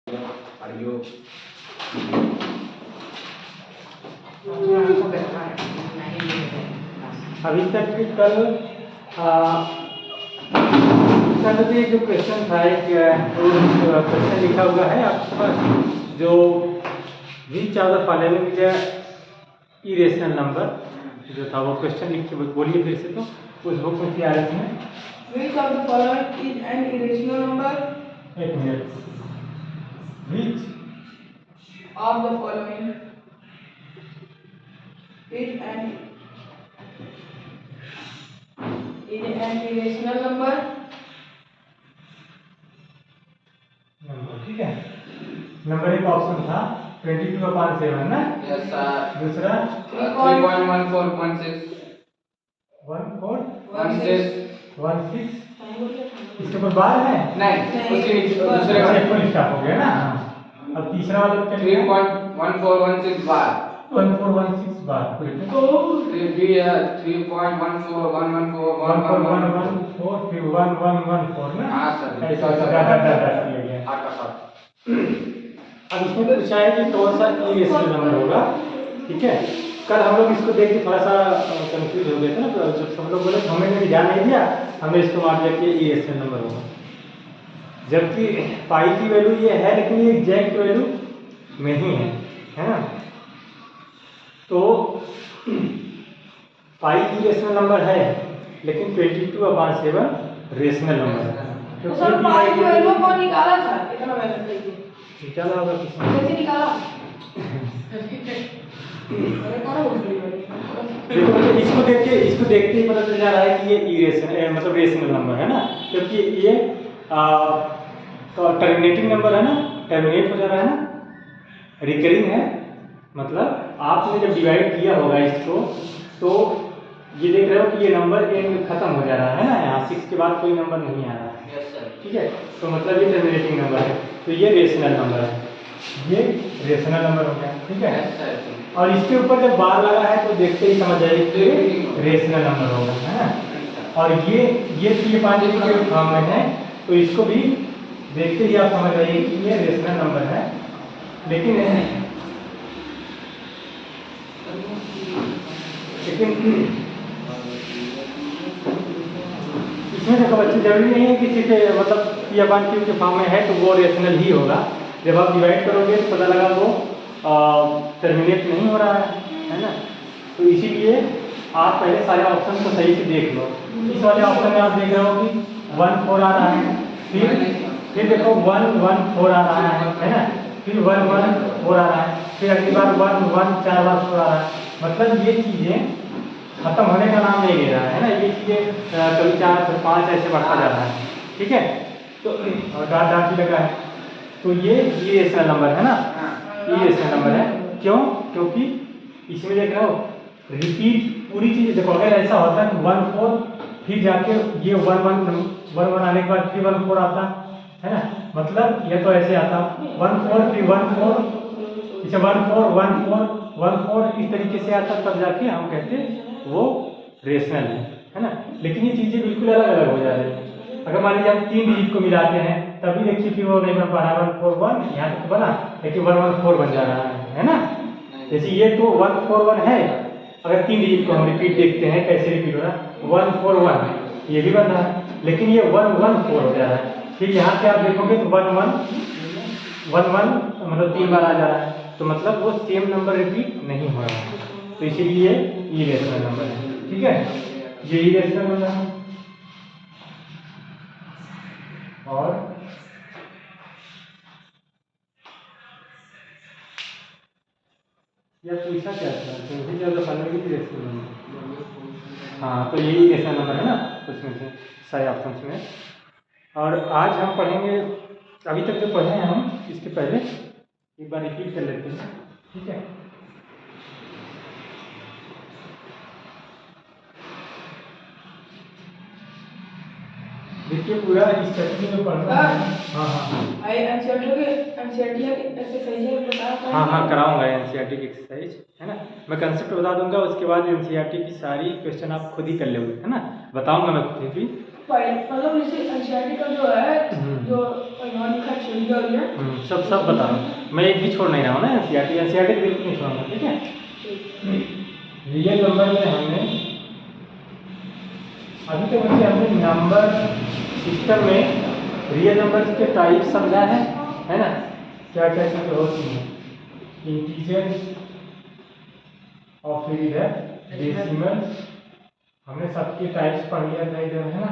अभी तक कल जो क्वेश्चन था एक क्वेश्चन लिखा हुआ है आपके पास, जो विच of the following is irrational number जो था वो क्वेश्चन लिख के बोलिए फिर से। तो उस बुक में थी आरएस में which of the following is an irrational number. एक minute, which of the following is an irrational number. ठीक है, नंबर एक ऑप्शन था 22/7 ना। Yes sir. दूसरा 3.1416 1416 इसके ऊपर बार है नहीं, उसी दूसरे का फुल स्टॉप हो गया ना। अब तीसरा वाला क्या लिखा है? 3.1416 बार 1416 बार 3.14114114 फिर 1114 ना। हाँ सर। ऐसा किया गया। अब इसमें पूछा है कि कौन सा इरेशनल नंबर होगा। ठीक है, कल हम लोग इसको देख के थोड़ा सा कंफ्यूज हो गए थे ना, तो जब सब लोग बोले हमें भी ध्यान नहीं दिया, हमने इसको मान लिया कि इरेशनल नंबर होगा, जबकि पाई की वैल्यू ये है लेकिन ये एग्जैक्ट वैल्यू नहीं है ना। तो पाई इरेशनल नंबर है लेकिन 22/7 रेशनल नंबर है। तो सर पाई की वैल्यू कौन निकाला था? इतना मेहनत करके निकाला होगा किसने? कैसे निकाला? अरे कौन बोल रही है? देखो इसको देखते ही पता चल जा रहा है कि ये इरेशनल मतलब रेशनल नंबर है ना, क्योंकि ये टर्मिनेटिंग नंबर है ना, टर्मिनेट हो जा रहा है ना, रिकरिंग है। मतलब आपने जब डिवाइड किया होगा इसको तो ये देख रहे हो कि ये नंबर एंड खत्म हो जा रहा है ना, यहाँ 6 के बाद कोई नंबर नहीं आ रहा है। Yes sir. ठीक है, तो मतलब ये टर्मिनेटिंग नंबर है, तो ये रेशनल नंबर है, ये रेशनल नंबर हो गया। ठीक है, यस सर। और इसके ऊपर जब बार लगा है तो देखते ही समझ जाइए कि रेशनल नंबर होगा, है ना। और ये 3/5 के फॉर्म में है, तो इसको भी देखते ही आप समझ जाइए कि ये रेशनल नंबर है। लेकिन इसमें देखो बच्चे, जरूरी नहीं है कि सिर्फ मतलब 3/5 के फॉर्म में है तो वो रेशनल ही होगा। जब आप डिवाइड करोगे तो पता लगा वो टर्मिनेट नहीं हो रहा है ना। तो इसीलिए आप पहले सारे ऑप्शन को सही से देख लो। इस वाले ऑप्शन में आप देख रहे हो कि 1 4 आ रहा है, फिर देखो 1 1 4 आ रहा है ना, फिर 1 1 4 आ रहा है, फिर अगली बार 1 1 4 बार 4 आ रहा है। मतलब ये चीज़ें खत्म होने का नाम नहीं ले रहा है ना, ये चीज़ें कभी 4 फिर 5 ऐसे बढ़ता जा रहा है। ठीक है, तो और डाट भी लगा है, तो ये रेशनल नंबर है ना, ये रेशनल नंबर है। क्यों? क्योंकि इसमें देख रहे हो रिपीट पूरी चीज़ देखो। अगर ऐसा होता है 1 4 फिर जाके ये 1 1 आने के बाद फिर 1 4 आता है ना, मतलब ये तो ऐसे आता 1 4 फिर 1 4 इसे 1 4 1 4 1 4 इस तरीके से आता, तब जाके हम कहते वो रेशनल है ना। लेकिन ये चीज़ें बिल्कुल अलग अलग हो जा रही हैं। अगर मान लीजिए हम 3 डिजिट को मिलाते हैं तभी देखिए कि वो नहीं बन पा रहा 1 4 1, यहाँ तक तो बना लेकिन 1 1 4 बन जा रहा है ना। जैसे ये तो 1 4 1 है, अगर 3 डिजिट को हम रिपीट देखते हैं कैसे रिपीट हो रहा है 1 4 1, ये भी बन रहा है, लेकिन ये 1 1 4 हो जा रहा है। फिर यहाँ से आप देखोगे तो 1 1 1 1 मतलब 3 बार आ जा रहा है, तो मतलब वो सेम नंबर रिपीट नहीं हो रहा है, तो इसीलिए ये इरेशनल नंबर है। ठीक है, ये इरेशनल नंबर है। और या पूछा क्या था क्योंकि जब फॉलोइंग की रेशनल नंबर, हाँ तो यही रेशनल नंबर है ना उसमें से सारे ऑप्शंस में। और आज हम पढ़ेंगे, अभी तक जो पढ़े हैं हम इसके पहले एक बार रिपीट कर लेते हैं। ठीक है, देखिए पूरा इस चैप्टर में पढ़ना है। हाँ आई एनसीईआरटी ऐसे सही है बता पाएंगे? हाँ कराऊंगा एनसीईआरटी की एक्सरसाइज, है ना। मैं कंसेप्ट बता दूंगा, उसके बाद एनसीईआरटी की सारी क्वेश्चन आप खुद ही कर लोगे, है ना। बताऊंगा मैं खुद ही, मतलब जैसे एनसीईआरटी का जो है जो यहाँ लिखा है शेड्यूल है सब बता रहा हूँ मैं, एक भी छोड़ नहीं रहा हूँ ना। एनसीईआरटी बिल्कुल नहीं छोड़ूंगा, ठीक है। रियल नंबर में हमने अभी तक बच्चे हमने नंबर सिस्टम में रियल नंबर के टाइप समझा है ना, क्या क्या चीज़ें होती हैं। इंटीजर और फिर इधर डेसिमल, हमने सबके टाइप्स पढ़ लिया था इधर, है ना।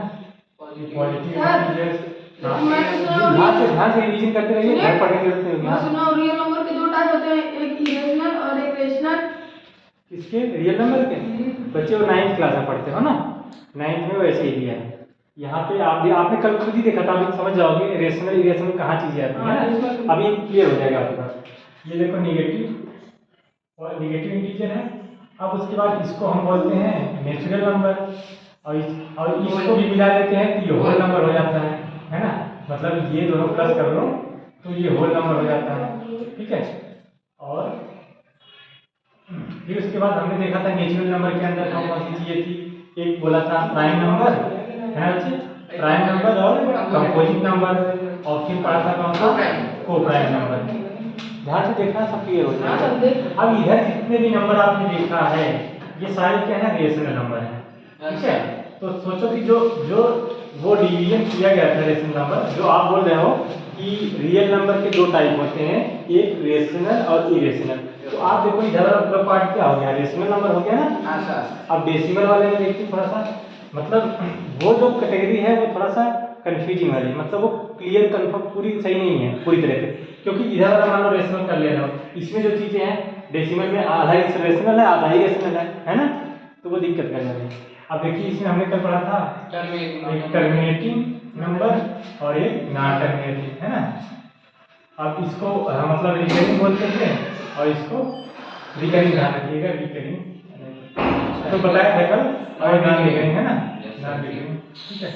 पॉजिटिव इंटीजर्स, ध्यान से रिवीजन करते रहिए, घर पढ़ने की जरूरत नहीं होगी। मैं सुना रियल नंबर के दो टाइप होते हैं, एक इरेशनल और एक रेशनल। किसके? रियल नंबर के? बच्चे वो 9th क्लास में पढ़ते हो ना, 9th में वैसे ही दिया है। यहाँ पे आपने कल खुद ही देखा था, अभी समझ जाओगे रेशनल इरेशनल कहाँ चीजें आती है ना, अभी क्लियर हो जाएगा आपके पास। ये देखो निगेटिव और निगेटिव इंटीजर है। अब उसके बाद इसको हम बोलते हैं नेचुरल नंबर, और इसको भी मिला देते हैं तो ये होल नंबर हो जाता है ना। मतलब ये दोनों प्लस कर लो तो ये होल नंबर हो जाता है, ठीक है। और फिर उसके बाद हमने देखा था नेचुरल नंबर के अंदर कौन सी चीजें थी। एक बोला था प्राइम नंबर, है बच्चे, प्राइम नंबर और कंपोजिट नंबर, और फिर पढ़ा था कौन सा? को प्राइम नंबर। ध्यान से देखना, सब क्लियर हो जाएगा। अब इधर जितने भी नंबर आपने देखा है ये सारे क्या है? रेशनल नंबर है, ठीक है। तो सोचो कि जो वो डिवीजन किया गया था रेशनल नंबर, जो आप बोल रहे हो कि रियल नंबर के दो टाइप होते हैं, एक रेशनल और इरेशनल। तो आप देखो इधर वाला पार्ट क्या हो गया? रेशनल नंबर हो गया ना। अब डेसिमल वाले में देखिए थोड़ा सा, मतलब वो जो कैटेगरी है वो थोड़ा सा कंफ्यूजिंग वाली, मतलब वो क्लियर कंफर्म पूरी सही नहीं है पूरी तरह से, क्योंकि इधर वाला मान लो रेशनल कर ले रहे हो, इसमें जो चीजें हैं डेसिमल में आधा ही रेशनल है आधा ही रेशनल है ना, तो वो दिक्कत कर रही है। अब देखिए इसमें हमने कल पढ़ा था एक टर्मिनेटिंग नंबर और एक नॉन टर्मिनेटिंग, है ना। अब इसको मतलब रिकरिंग बोलते थे और इसको रिकरिंग, ध्यान रखिएगा रिकरिंग तो बताया था कल, और नॉन रिकरिंग, है ना, नॉन रिकरिंग, ठीक है।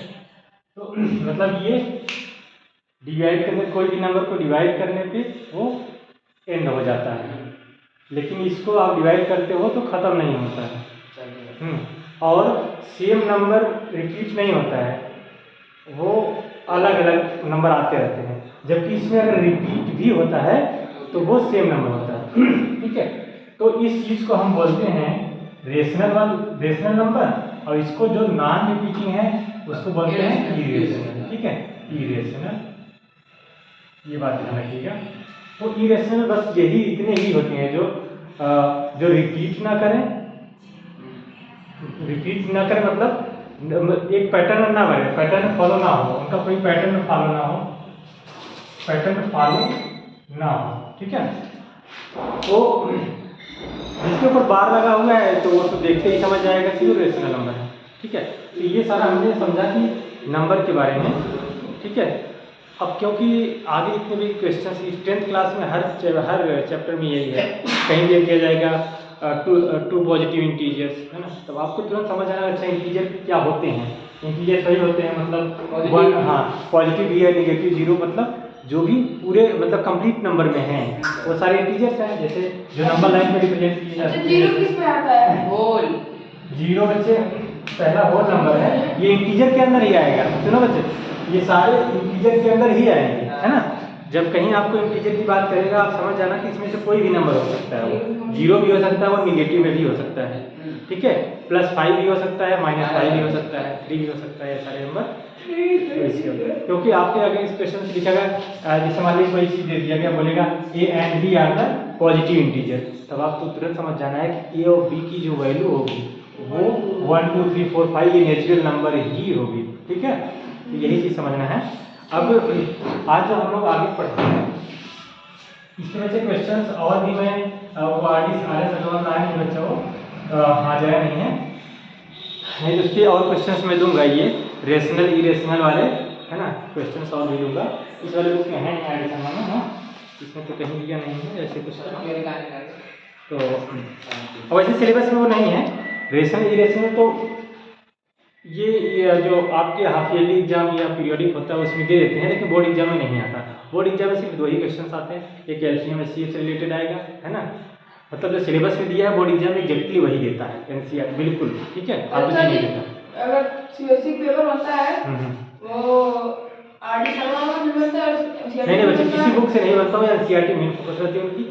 तो मतलब ये डिवाइड करने, कोई भी नंबर को डिवाइड करने पे वो एंड हो जाता है, लेकिन इसको आप डिवाइड करते हो तो खत्म नहीं होता है। और सेम नंबर रिपीट नहीं होता है, वो अलग अलग नंबर आते रहते हैं, जबकि इसमें अगर रिपीट भी होता है तो वो सेम नंबर होता है, ठीक है। तो इस चीज को हम बोलते हैं रेशनल नंबर, और इसको जो नॉन रिपीटिंग है उसको बोलते हैं इरेशनल, ठीक है, इरेशनल। ये बात ध्यान रखिएगा। तो इरेशनल बस यही इतने ही होते हैं जो रिपीट ना करें, मतलब एक पैटर्न ना बने, पैटर्न फॉलो ना हो, उनका कोई पैटर्न फॉलो ना हो, ठीक है। तो जिसके ऊपर बार लगा हुआ है तो वो तो देखते ही समझ जाएगा कि वो रेशनल नंबर है, ठीक है। तो ये सारा हमने समझा कि नंबर के बारे में, ठीक है। अब क्योंकि आगे जितने भी क्वेश्चन 10th क्लास में हर चैप्टर में यही है, कहीं भी किया जाएगा टू पॉजिटिव इंटीजर्स, है ना, तब आपको तुरंत समझ आना अच्छा इंटीजर क्या होते हैं। इंटीजर सही होते हैं मतलब वन, हाँ, पॉजिटिव भी है, नेगेटिव जीरो, मतलब जो भी पूरे मतलब कंप्लीट नंबर में हैं वो सारे इंटीजर्स हैं, जैसे जो नंबर लाइन में रिप्रेजेंट किए जाते हैं। जीरो किस में आता है? होल। जीरो बच्चे पहला होल नंबर है, ये इंटीजर के अंदर ही आएगा, सुनो बच्चे, ये सारे इंटीजर के अंदर ही आएंगे, है ना। जब कहीं आपको इंटीजर की बात करेगा आप समझ जाना कि इसमें से कोई भी नंबर हो सकता है, वो जीरो भी हो सकता है, वो निगेटिव में भी हो सकता है, ठीक है, +5 भी हो सकता है, -5 भी हो सकता है, 3 भी हो सकता है, ये सारे नंबर। क्योंकि आपके आगे इस क्वेश्चन से लिखा गया, जैसे मान लीजिए कोई चीज दे दिया गया, बोलेगा A and B are the positive integer, तब आपको तुरंत समझ जाना है कि ए और बी की जो वैल्यू होगी वो 1 2 3 4 5 ये नेचुरल नंबर ही होगी, ठीक है। तो यही चीज समझना है। अब आज जो हम लोग आगे पढ़ते हैं इसमें से क्वेश्चंस और भी मैं वो RS अग्रवाल आए नहीं बच्चों हाजिर नहीं है, उसके और क्वेश्चंस मैं दूंगा, ये रेशनल इरेशनल वाले, है ना, क्वेश्चंस और भी दूंगा। इस वाले बुक में है नहीं आगे समझना, हाँ, इसमें तो कहीं दिया नहीं है ऐसे कुछ, तो वैसे सिलेबस में वो नहीं है रेशनल इरेशनल। तो ये जो आपके हाफ ईयरली एग्जाम या पीरियोडिक होता है उसमें दे देते हैं, लेकिन बोर्ड एग्जाम में नहीं आता। बोर्ड एग्जाम में सिर्फ 2 ही क्वेश्चन आते हैं, एक LCM SCF से रिलेटेड आएगा, है ना, मतलब जो सिलेबस में दिया है बोर्ड एग्जाम में एग्जैक्टली वही देता है NCERT, बिल्कुल, ठीक है, आप नहीं देता। अगर सीबीएसई पेपर होता है वो आरडी शर्मा का भी बनता है और नहीं बच्चे किसी बुक से नहीं बनता हूँ, एनसीईआरटी मेन फोकस रहती है उनकी।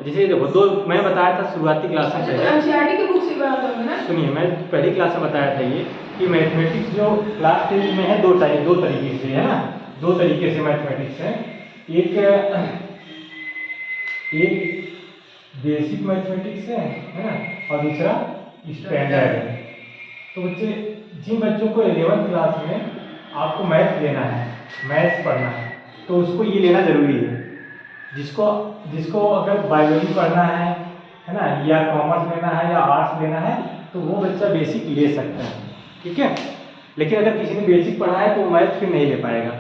जैसे देखो दो मैं बताया था शुरुआती क्लास में पहले, एनसीईआरटी की बुक से बनाता हूँ ना। सुनिए मैं पहली क्लास में बताया था ये कि मैथमेटिक्स जो क्लास 10 में है दो तरीके से है ना, दो तरीके से मैथमेटिक्स है। एक बेसिक मैथमेटिक्स है ना, और दूसरा स्टैंडर्ड है। तो बच्चे जिन बच्चों को 11th क्लास में आपको मैथ लेना है, मैथ्स पढ़ना है, तो उसको ये लेना जरूरी है। जिसको अगर बायोलॉजी पढ़ना है ना, या कॉमर्स लेना है या आर्ट्स लेना है, तो वो बच्चा बेसिक ले सकता है, ठीक है। लेकिन अगर किसी ने बेसिक पढ़ा है तो वो मैथ फिर नहीं ले पाएगा।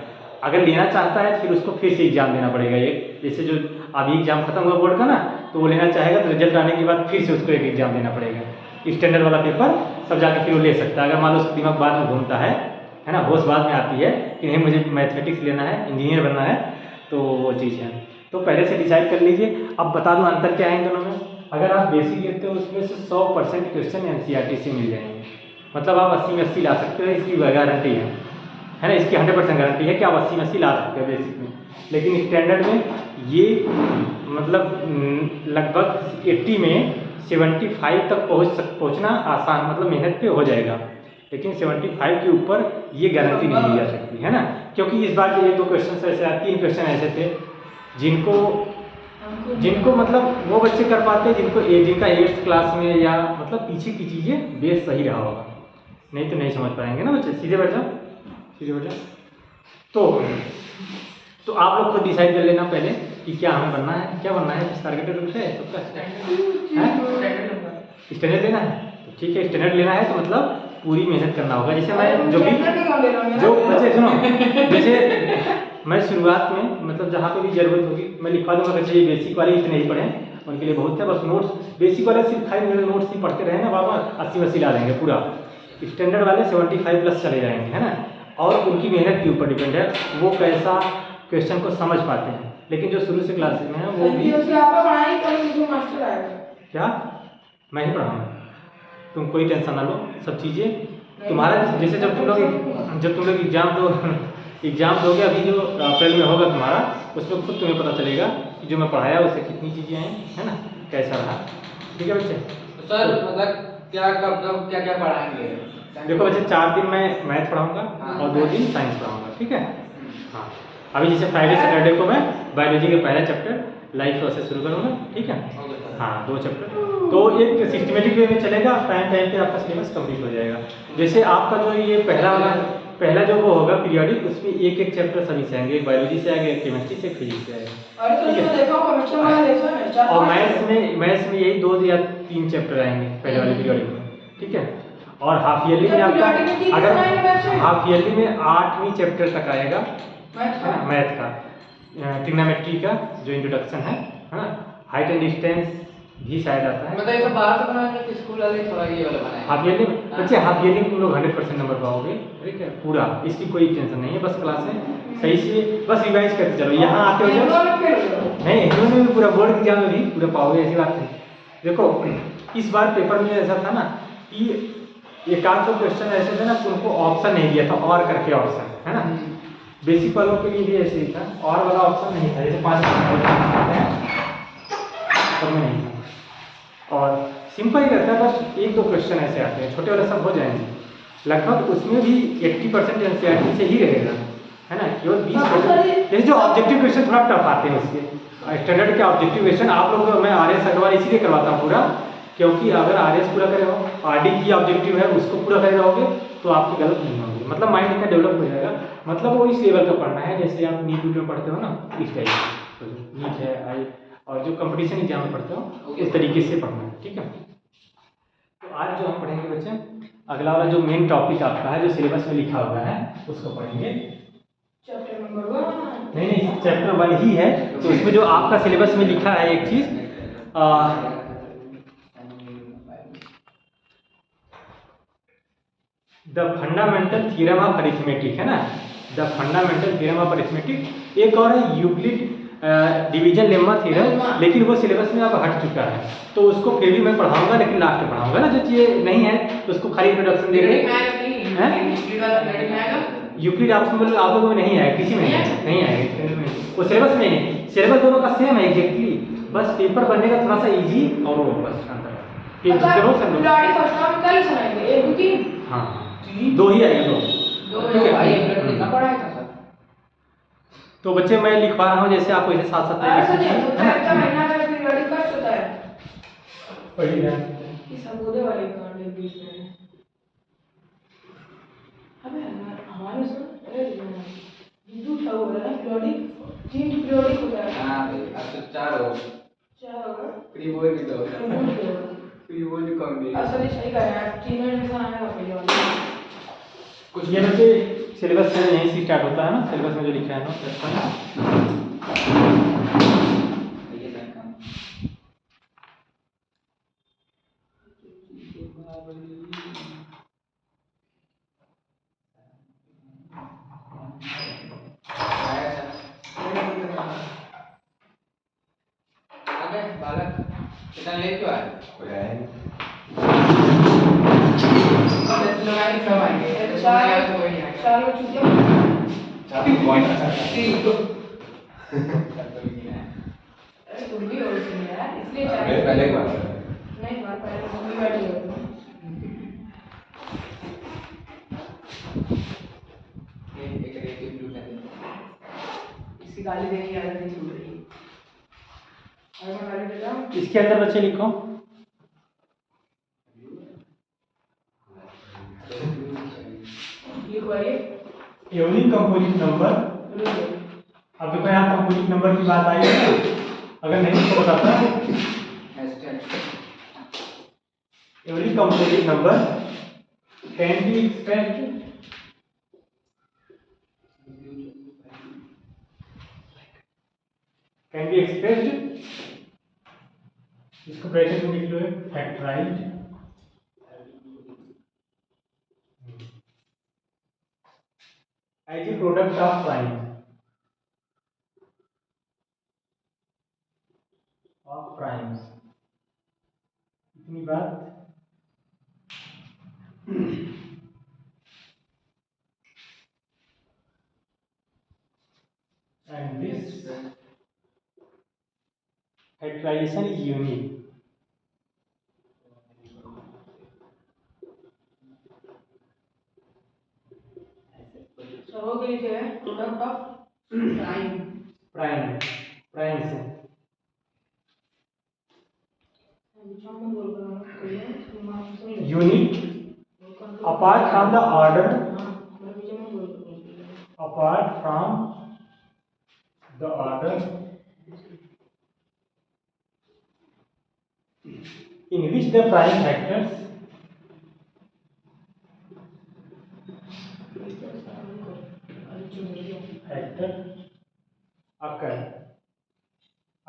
अगर लेना चाहता है फिर उसको फिर से एग्जाम देना पड़ेगा। एक जैसे जो अभी एग्जाम खत्म हुआ बोर्ड का ना, तो वो लेना चाहेगा तो रिजल्ट आने के बाद फिर से उसको एक एग्जाम देना पड़ेगा, स्टैंडर्ड वाला पेपर, तब जाके फिर वो ले सकता है। अगर मान लो उसका दिमाग बाद में घूमता है ना, होश बाद में आती है कि नहीं मुझे मैथमेटिक्स लेना है, इंजीनियर बनना है, तो वो चीज़ है। तो पहले से डिसाइड कर लीजिए। अब बता दूं अंतर क्या है इन दोनों में। अगर आप बेसिक लेते हो उसमें से 100% क्वेश्चन एनसीईआरटी से मिल जाएंगे, मतलब आप 80 में 80 ला सकते हो, इसकी गारंटी है ना, इसकी 100% गारंटी है कि आप 80 में 80 ला सकते हो बेसिक में। लेकिन स्टैंडर्ड में ये मतलब लगभग 80 में 75 तक पहुँचना आसान, मतलब मेहनत पे हो जाएगा, लेकिन 75 के ऊपर ये गारंटी नहीं दी जा सकती है ना। क्योंकि इस बार ये 2 क्वेश्चन ऐसे 3 क्वेश्चन ऐसे थे जिनको मतलब वो बच्चे कर पाते हैं जिनका 8th क्लास में या मतलब पीछे की चीज़ें बेस सही रहा होगा, नहीं तो नहीं समझ पाएंगे ना बच्चे। सीधे बैठ जाओ। तो आप लोग खुद डिसाइड कर लेना पहले कि क्या हमें बनना है, क्या बनना है, टारगेटेड रूप से सबका स्टैंडर्ड लेना है। तो ठीक है, स्टैंडर्ड लेना है तो मतलब पूरी मेहनत करना होगा। जैसे मैं जो बच्चे सुनो, जैसे मैं शुरुआत में मतलब जहाँ पे भी जरूरत होगी मैं लिखवा दूंगा बच्चे ये बेसिक वाले इतने ही पढ़ें, उनके लिए बहुत है। बस नोट्स बेसिक वाले सिर्फ खाली नोट्स ही पढ़ते रहे ना बाबा, 80 ला देंगे पूरा। स्टैंडर्ड वाले 75 प्लस चले जाएंगे, है ना। और उनकी मेहनत के ऊपर डिपेंड है वो कैसा क्वेश्चन को समझ पाते हैं। लेकिन जो शुरू से क्लासेस में है वो भी क्या मैं ही पढ़ाऊँगा, तुम कोई टेंशन ना लो। सब चीज़ें तुम्हारा जैसे जब तुम लोग एग्जाम दोगे अभी जो अप्रैल में होगा तुम्हारा, उसमें खुद तुम्हें पता चलेगा कि जो मैं पढ़ाया उससे कितनी चीज़ें आई, है ना, कैसा रहा। ठीक है बच्चे। सर मतलब क्या पढ़ाएंगे? देखो बच्चे 4 दिन मैं मैथ पढ़ाऊँगा और 2 दिन साइंस पढ़ाऊँगा, ठीक है। हाँ अभी जैसे फ्राइडे सैटरडे को मैं बायोलॉजी के पहला चैप्टर लाइफ प्रोसेस शुरू करूँगा, ठीक है। हाँ 2 चैप्टर, तो एक सिस्टमेटिक वे में चलेगा, टाइम पे आपका सिलेबस कंप्लीट हो जाएगा। जैसे आपका जो ये पहला जो वो होगा पीरियडिक, उसमें एक चैप्टर सभी से आएंगे, एक बायोलॉजी से आएगा, एक केमिस्ट्री से, फिजिक्स से आएगा, और मैथ्स में यही 2 या 3 चैप्टर आएंगे पहले वाले पीरियडिक में, ठीक है। और हाफ ईयरली में आपका अगर हाफ ईयरली में 8वीं चैप्टर तक आएगा मैथ का, ट्रिग्नोमेट्री का जो इंट्रोडक्शन है ना, हाइट एंड डिस्टेंस भी शायद आता है। मतलब ये सब बाहर से बनाएंगे कि स्कूल वाले थोड़ा ये वाला बनाएंगे? हाफ ईयरली में बच्चे हाफ ईयरली में तुम लोग 100% नंबर पाओगे, ठीक है पूरा, इसकी कोई टेंशन नहीं है। बस क्लासें सही से बस रिवाइज करते चलो, यहाँ आते हो जब नहीं हिंदू में भी पूरा बोर्ड एग्जाम में भी पूरा पाओगे, ऐसी बात नहीं। देखो इस बार पेपर में ऐसा था ना कि एक आध तो क्वेश्चन ऐसे थे ना उनको ऑप्शन नहीं दिया था, और करके ऑप्शन, है ना। बेसिक वालों के लिए भी ऐसे ही था, और वाला ऑप्शन नहीं था, जैसे 5 सब में नहीं था। और सिंपल ही रहता है, बस 1-2 क्वेश्चन ऐसे आते हैं, छोटे वाले सब हो जाएंगे लगभग। उसमें भी 80% एनसीईआरटी से ही रहेगा, है ना, केवल 20%। जैसे जो ऑब्जेक्टिव क्वेश्चन थोड़ा टफ आते हैं उसके, स्टैंडर्ड के ऑब्जेक्टिव क्वेश्चन आप लोग मैं आरएस अग्रवाल इसीलिए करवाता हूँ पूरा, क्योंकि अगर आरएस पूरा करे हो, आरडी की ऑब्जेक्टिव है उसको पूरा करे रहोगे तो आपकी गलत नहीं होगी, मतलब माइंड इतना डेवलप हो जाएगा। मतलब वो इस लेवल का पढ़ना है जैसे आप नीट में पढ़ते हो ना, इस टाइप का नीट है आई और जो कंपटीशन एग्जाम में पढ़ते हो उस तरीके से पढ़ना है, ठीक है। तो आज जो हम पढ़ेंगे बच्चे, अगला वाला जो मेन टॉपिक आपका है जो सिलेबस में लिखा हुआ है उसको पढ़ेंगे। चैप्टर नंबर 1 नहीं चैप्टर 1 ही है, तो उसमें जो आपका सिलेबस में लिखा है एक चीज the fundamental theorem of arithmetic, है ना, the fundamental theorem of arithmetic. एक और है यूक्लिड डिवीजन लेम्मा थ्योरम, लेकिन वो सिलेबस में अब हट चुका है, तो उसको फिर भी मैं पढ़ाऊंगा, लेकिन लास्ट में पढ़ाऊंगा ना। जो चीज़ें नहीं है तो उसको खाली इंट्रोडक्शन देंगे, हैं? यूक्लिड वाला पीरियड में आएगा। यूक्लिड ऑप्शन बोलो आप लोगों में नहीं आएगा, किसी में नहीं नहीं आएगा, इसके में वो सिलेबस में नहीं, सिलेबस दोनों का सेम है एग्जैक्टली, बस पेपर बनने का थोड़ा सा इजी और वो बस अंतर है। कि अच्छा दूसरे रोज समझो। पीरियड फर्स्ट टर्म कल सुनाएंगे 1 2 3 हाँ दो ही आएगा, दो ठीक है भाई अपने लिखना पड़ा है सर। तो बच्चे मैं लिखवा रहा हूँ जैसे आपको ऐसे साथ साथ ऐसा नहीं है होता है, क्या महीना में पीरियड कट होता है पढ़ी ना। ये सबूते वाले कार्ड है बीच में। अबे हमारे सुन अरे विद्युत था वो ना पीरियडिक 3 पीरियडिक होता है। हां भाई अब तो 4 हो, 4 होगा फ्री बोल भी दो, फ्री बोल भी कम भी असल में सही कहा यार, 3 में निशान आएगा पहले वाला। कुछ ये बच्चे सिलेबस से यहीं से स्टार्ट होता है ना, सिलेबस में जो लिखा है ना ये तक काम आगे बालक कितना लेट क्यों आए? कोई आया नहीं। दस लोग आए सब आएंगे, तो चार कोई नहीं आएगा। 4 में छूट तीन को अरे तुम भी हो उसमें यार, इसलिए मेरे पहले एक बार नहीं बार पहले तुम भी बैठे हो तुम। एक एक ब्लू कर इसकी गाली देने की आदत नहीं छूट रही। और मैं गाली देता हूँ इसके अंदर बच्चे लिखो लिखवाइए। Every composite number. अब देखो यहाँ कंपोजिट नंबर की बात आई है, अगर नहीं तो बताता every composite number can be expressed इसको ब्रैकेट में लिख लो factorised as a product of primes. इतनी बात। And this factorisation is unique. सबों के नीचे है प्रोडक्ट ऑफ प्राइम। प्राइम से unique apart from the order in which the prime factors occur।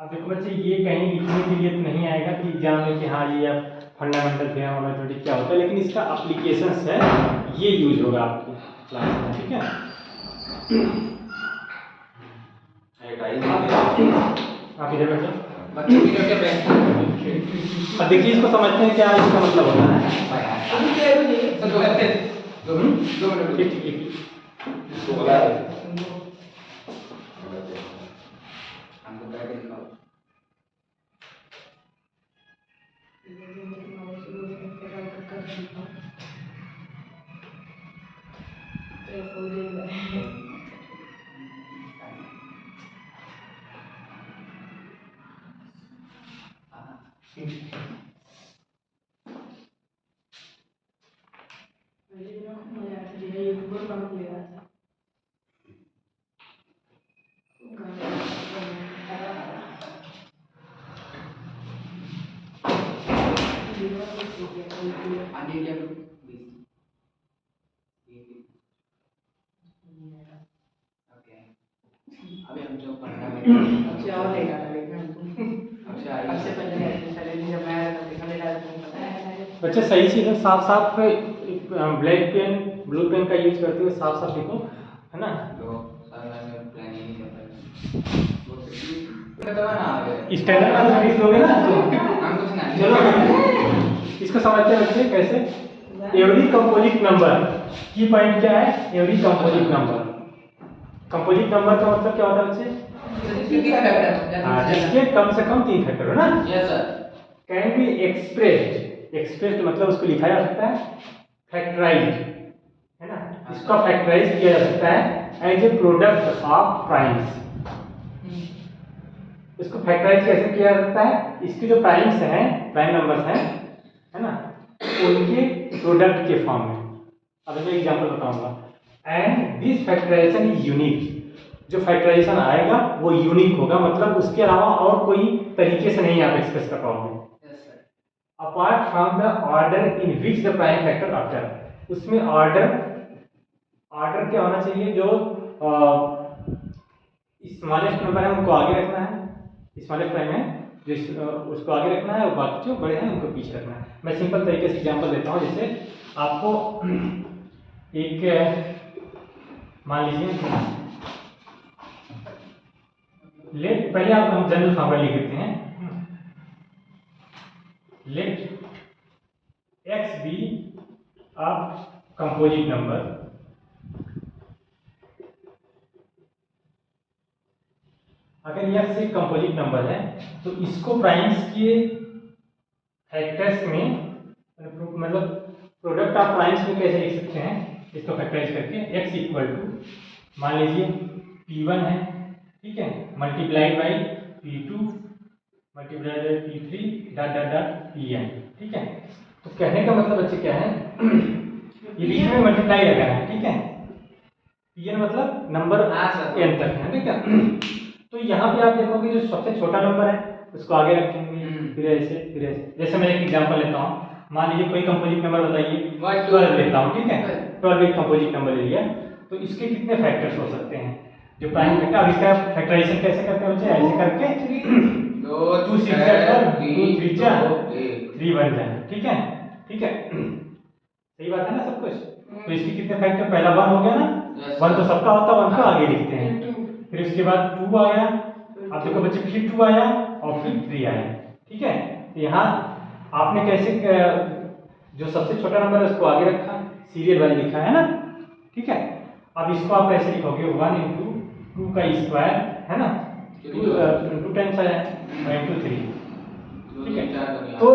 अब देखो बच्चे ये कहीं लिखने के लिए तो नहीं आएगा कि एग्जाम में कि हाँ ये अब फंडामेंटल थ्योरम और मैथमेटिक्स क्या होता है, लेकिन इसका एप्लीकेशंस है, ये यूज होगा आपकी क्लास में, ठीक है। आप इधर बैठो। बच्चों की जो बैठ अब देखिए इसको समझते हैं क्या इसका मतलब होता है। दो मिनट ठीक ठीक ठीक। इसको बोला है हमको बैठ दिखाओ। यूट्यूबर काम ले रहा था आगे क्या ओके अभी हम जो फंडामेंटल अच्छा और लेगा लेकिन अच्छा सबसे पहले चैलेंज जब मैं देखने लगा तो पता है बच्चे सही से साफ साफ ब्लैक पेन ब्लू पेन का यूज करते हुए साफ साफ लिखो, है ना। तो सारा में प्लान ही नहीं करता वो तो ना आवे स्टैंडर्ड वाला सर्विस लोगे ना हम कुछ ना चलो इसको समझते हैं बच्चे कैसे। एवरी कंपोजिट नंबर की पॉइंट क्या है, every composite number. Composite number का मतलब क्या होता है बच्चे? जिसके कम से कम 3 फैक्टर हो ना। Yes sir. Can be expressed, expressed मतलब उसको लिखा जा सकता है फैक्टराइज्ड, है ना। इसका फैक्टराइज किया जा सकता है as a product of primes. इसको फैक्टराइज कैसे किया जा सकता है? इसके जो प्राइम्स हैं, प्राइम नंबर्स हैं, है ना, उनके प्रोडक्ट के फॉर्म में। अब मैं एग्जांपल बताऊंगा। And this factorisation is unique. जो फैक्टराइजेशन आएगा वो यूनिक होगा, मतलब उसके अलावा और कोई तरीके से नहीं आप एक्सप्रेस कर पाओगे। Yes sir. Apart from the order in which the prime factor occur. उसमें ऑर्डर क्या होना चाहिए? जो स्मॉलेस्ट नंबर है उनको आगे रखना है, स्मॉलेस्ट प्राइम है जो उसको आगे रखना है, और बाकी जो बड़े हैं उनको पीछे रखना है। मैं सिंपल तरीके से एग्जांपल देता हूँ। जैसे आपको एक मान लीजिए, लेट, पहले आप हम जनरल फॉर्मूला लिख देते हैं। Let x be a composite number अगर यह एक कंपोजिट नंबर है तो इसको प्राइम्स के फैक्टर्स में, मतलब प्रोडक्ट ऑफ प्राइम्स में कैसे लिख सकते हैं? इसको फैक्टराइज करके x इक्वल टू मान लीजिए p1 है, ठीक है, multiplied by p2 multiplied by p3 dot dot dot pn, ठीक है। तो कहने का मतलब बच्चे क्या है, ये बीच में मल्टीप्लाई लगा है, ठीक है। pn मतलब नंबर n तक है, ठीक है। तो यहाँ पे आप देखोगे जो सबसे छोटा नंबर है उसको आगे रखेंगे, फिर ऐसे। जैसे मैं एक एग्जांपल लेता हूँ। मान लीजिए कोई कंपोजिट नंबर बताइए, 12 लेता हूँ, ठीक है। 12 एक कंपोजिट नंबर ले लिया, तो इसके कितने फैक्टर्स हो सकते हैं जो प्राइम फैक्टर? अब इसका फैक्टराइजेशन कैसे करते हैं बच्चे? ऐसे करके 2 6 2 3 3 1 जाए, ठीक है, ठीक है। सही बात है ना सब कुछ? तो इसके कितने फैक्टर? पहला 1 हो गया ना, 1 तो सबका होता है, 1 को आगे लिखते हैं। फिर उसके बाद 2 आया, अब देखो बच्चे फिर 2 आया और फिर 3 आया, ठीक है। तो यहाँ आपने कैसे जो सबसे छोटा नंबर है उसको आगे रखा, सीरियल वाइज लिखा है ना, ठीक है। अब इसको आप कैसे लिखोगे? 1 इंटू 2 का स्क्वायर, है ना, 2 टाइम्स आया इंटू 3, ठीक है। तो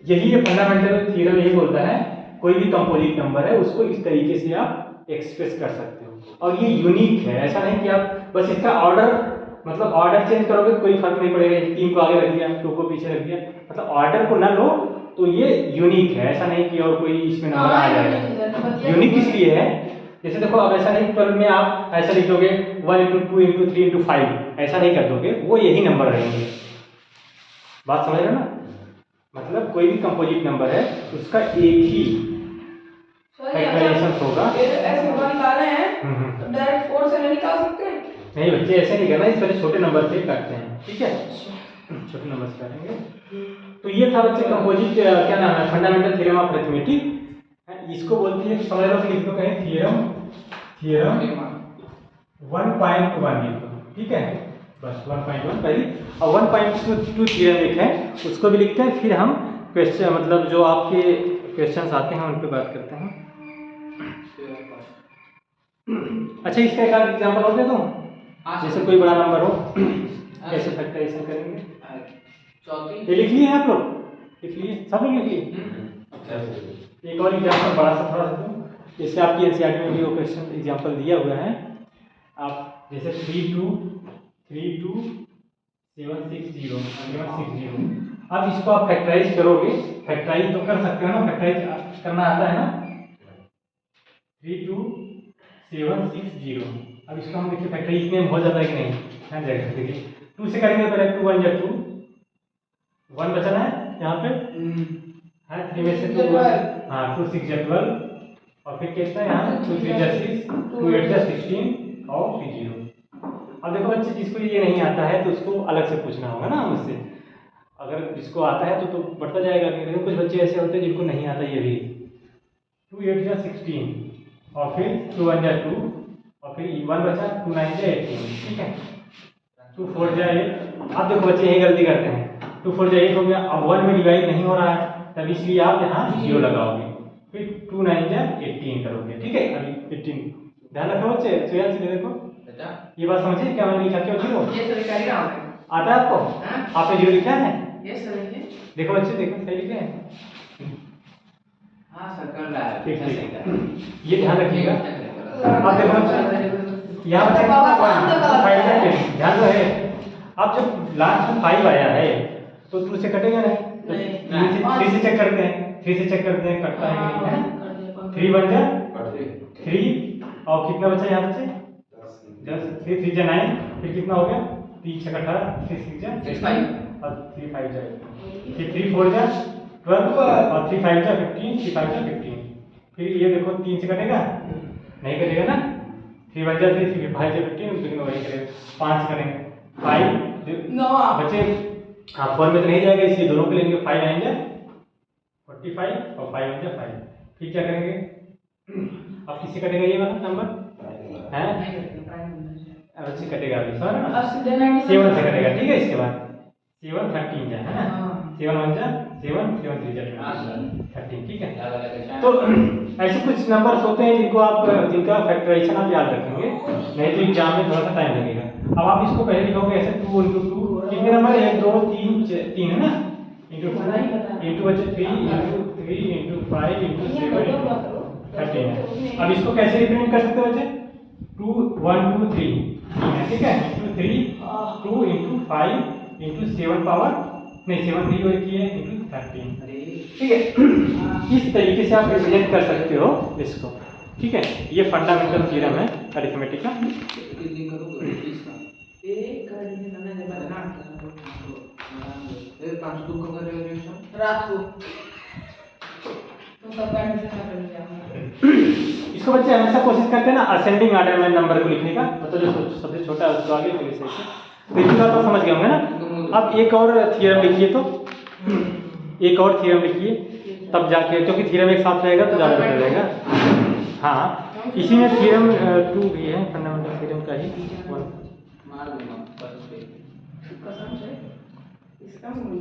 यही ये फंडामेंटल थ्योरम यही बोलता है, कोई भी कंपोजिट नंबर है उसको इस तरीके से आप एक्सप्रेस कर सकते हो, और ये यूनिक है। ऐसा नहीं कि आप बस इसका ऑर्डर, मतलब ऑर्डर चेंज करोगे तो कोई फर्क नहीं पड़ेगा, 3 को आगे रख दिया, 2 को पीछे रख दिया, मतलब ऑर्डर को ना लो तो ये यूनिक है। ऐसा नहीं कि और कोई इसमें नंबर आ जाएगा। यूनिक इसलिए है, जैसे देखो अब ऐसा नहीं 12 में आप ऐसा लिख दोगे 1 इंटू 2 इंटू 3 इंटू 5, ऐसा नहीं कर दोगे, वो यही नंबर रहेंगे। बात समझ रहे हो ना? मतलब कोई भी कंपोजिट नंबर है उसका एक ही फैक्टराइजेशन होगा। ऐसे नंबर निकाले हैं तो डायरेक्ट 4 से नहीं निकाल सकते? नहीं बच्चे, ऐसे नहीं करना, इस पहले छोटे नंबर से काटते हैं, ठीक है, छोटे नंबर से काटेंगे। तो ये था बच्चे कंपोजिट, क्या नाम है, फंडामेंटल थ्योरम ऑफ अरिथमेटिक। इसको बोलते हैं, समझ लो कि लिख दो कहीं थ्योरम 1.1 लिख दो, ठीक है, बस 1.1 पहले, और 1.2 थ्योरम एक है उसको भी लिखते हैं। फिर हम क्वेश्चन, मतलब जो आपके क्वेश्चंस आते हैं उन पे बात करते हैं। अच्छा, इसका एक एग्जांपल और दे दूं? जैसे कोई बड़ा नंबर हो, कैसे फैक्टराइजेशन करेंगे? ये लिख लिए आप लोग? लिख लिए सब लोग? लिख लिए। एक और एग्जांपल बड़ा सा थोड़ा सा दूं, जैसे आपकी एनसीईआरटी में भी वो क्वेश्चन एग्जांपल दिया हुआ है। आप जैसे 327660 अब इसको आप फैक्टराइज करोगे, फैक्टराइज तो कर सकते हो ना, फैक्टराइज करना आता है ना, 32760। अब इसको हम देखिए फैक्टराइज में हो जाता है कि नहीं, ध्यान जाएगा, देखिए 2 से करेंगे, पहले 2 1 जा 2, 1 बचना है यहाँ पे, हाँ 3 में से 2, हाँ 2 6 जा 12, और फिर कितना है यहाँ 2 3 जा 6, 2 8 जा 16 और फिर 0। अब देखो बच्चे, जिसको ये नहीं आता है तो उसको अलग से पूछना होगा ना मुझसे। अगर जिसको आता है तो बढ़ता जाएगा, लेकिन कुछ बच्चे ऐसे होते हैं जिनको नहीं आता ये भी। 2 8 जा 16 और फिर 2 1 जा 2 और फिर 1 बचा, 2 9 जा 18, ठीक है, 2 4 जा 8। अब देखो बच्चे यही गलती करते हैं, 2 4 जा 8 हो गया, अब 1 में डिवाइड नहीं हो रहा है, तब इसलिए आप यहाँ 0 लगाओगे, फिर 2 9 जा 18 करोगे, ठीक है। अभी 18 ध्यान रखो बच्चे, सुयाल से देखो बेटा ये बात समझे क्या मैंने लिखा, क्यों जीरो ये सभी कर रहा हूँ आता है आपको? हाँ? आपने जीरो लिखा है? ये सभी है देखो बच्चे देखो सही लिखे हैं। हाँ सर कर रहा है, ठीक अच्छा सही कर रहा है। ठीक, ये ध्यान रखिएगा। अब अब देखो बच्चे यहाँ बच्चे फाइव का ध्यान रहे, अब जब लास्ट में 5 आया है तो 2 से कटेगा नहीं, तो नहीं। 3 से चेक करते हैं, 3 से चेक करते हैं कटता है कि नहीं है। 3 बन जा 3 और कितना बचा यहाँ बच्चे 10, 3 3 जा 9, फिर कितना हो गया 3 6 18, 3 6 जा 65 और 3 5 जा, फिर 3 4 जा 12 और 3 5 जा 15, 3 5 जा 15। फिर ये देखो 3 से कटेगा नहीं कटेगा ना, 3 1 जा 3 3 5 जा 15, लेकिन वही करेगा 5 करेंगे 5 नौ बच्चे। हाँ 4 में तो नहीं जाएगा, इसलिए दोनों के लेंगे 5 आएंगे 45 और 5 आएंगे 5। फिर क्या करेंगे, अब किससे कटेगा ये वाला नंबर है, अब से कटेगा अभी सर ना, अब सीधे 90 7 से कटेगा, ठीक है। इसके बाद 7 13 जा है ना, हाँ। 7 1 जा 7 7 3 जा हाँ, सर। 13, ठीक है। याद आ गया तो ऐसे कुछ नंबर्स होते हैं जिनको आप जिनका फैक्टराइजेशन आप याद रखेंगे, नहीं तो एग्जाम में थोड़ा सा टाइम लगेगा। अब आप इसको पहले लिखोगे ऐसे 2 × 2 कितने नंबर 1 2 3 3 है ना, इंटू बच्चे 3 × 3 × 5 × 7 13 है। अब इसको कैसे रिप्रेजेंट कर सकते हैं बच्चे, 2 1 2 3 है, ठीक है, इंटू 3 2 × 5 × 7 पावर नहीं 7 3 और किए इंटू 13, ठीक है। इस तरीके से आप रिप्रेजेंट कर सकते हो इसको, ठीक है। ये फंडामेंटल थ्योरम है अरिथमेटिक का। कितनी करोगे 30 का एक कर देंगे ना जब बना फिर 5 2 का करेगा रिएक्शन रात को तो सब एडमिशन कर लिया। इसको बच्चे हमेशा कोशिश करते हैं ना असेंडिंग ऑर्डर में नंबर को लिखने का, मतलब जो सबसे छोटा है उसको आगे फिर इसे तो इसी बात तो समझ गए होंगे ना। अब एक और थ्योरम लिखिए, तो एक और थ्योरम लिखिए तब जाके, क्योंकि थ्योरम एक साथ रहेगा तो ज़्यादा बेटर रहेगा। हाँ इसी में थ्योरम 2 भी है, फंडामेंटल थ्योरम का ही मार दूंगा बस पे कसम से इसका मूल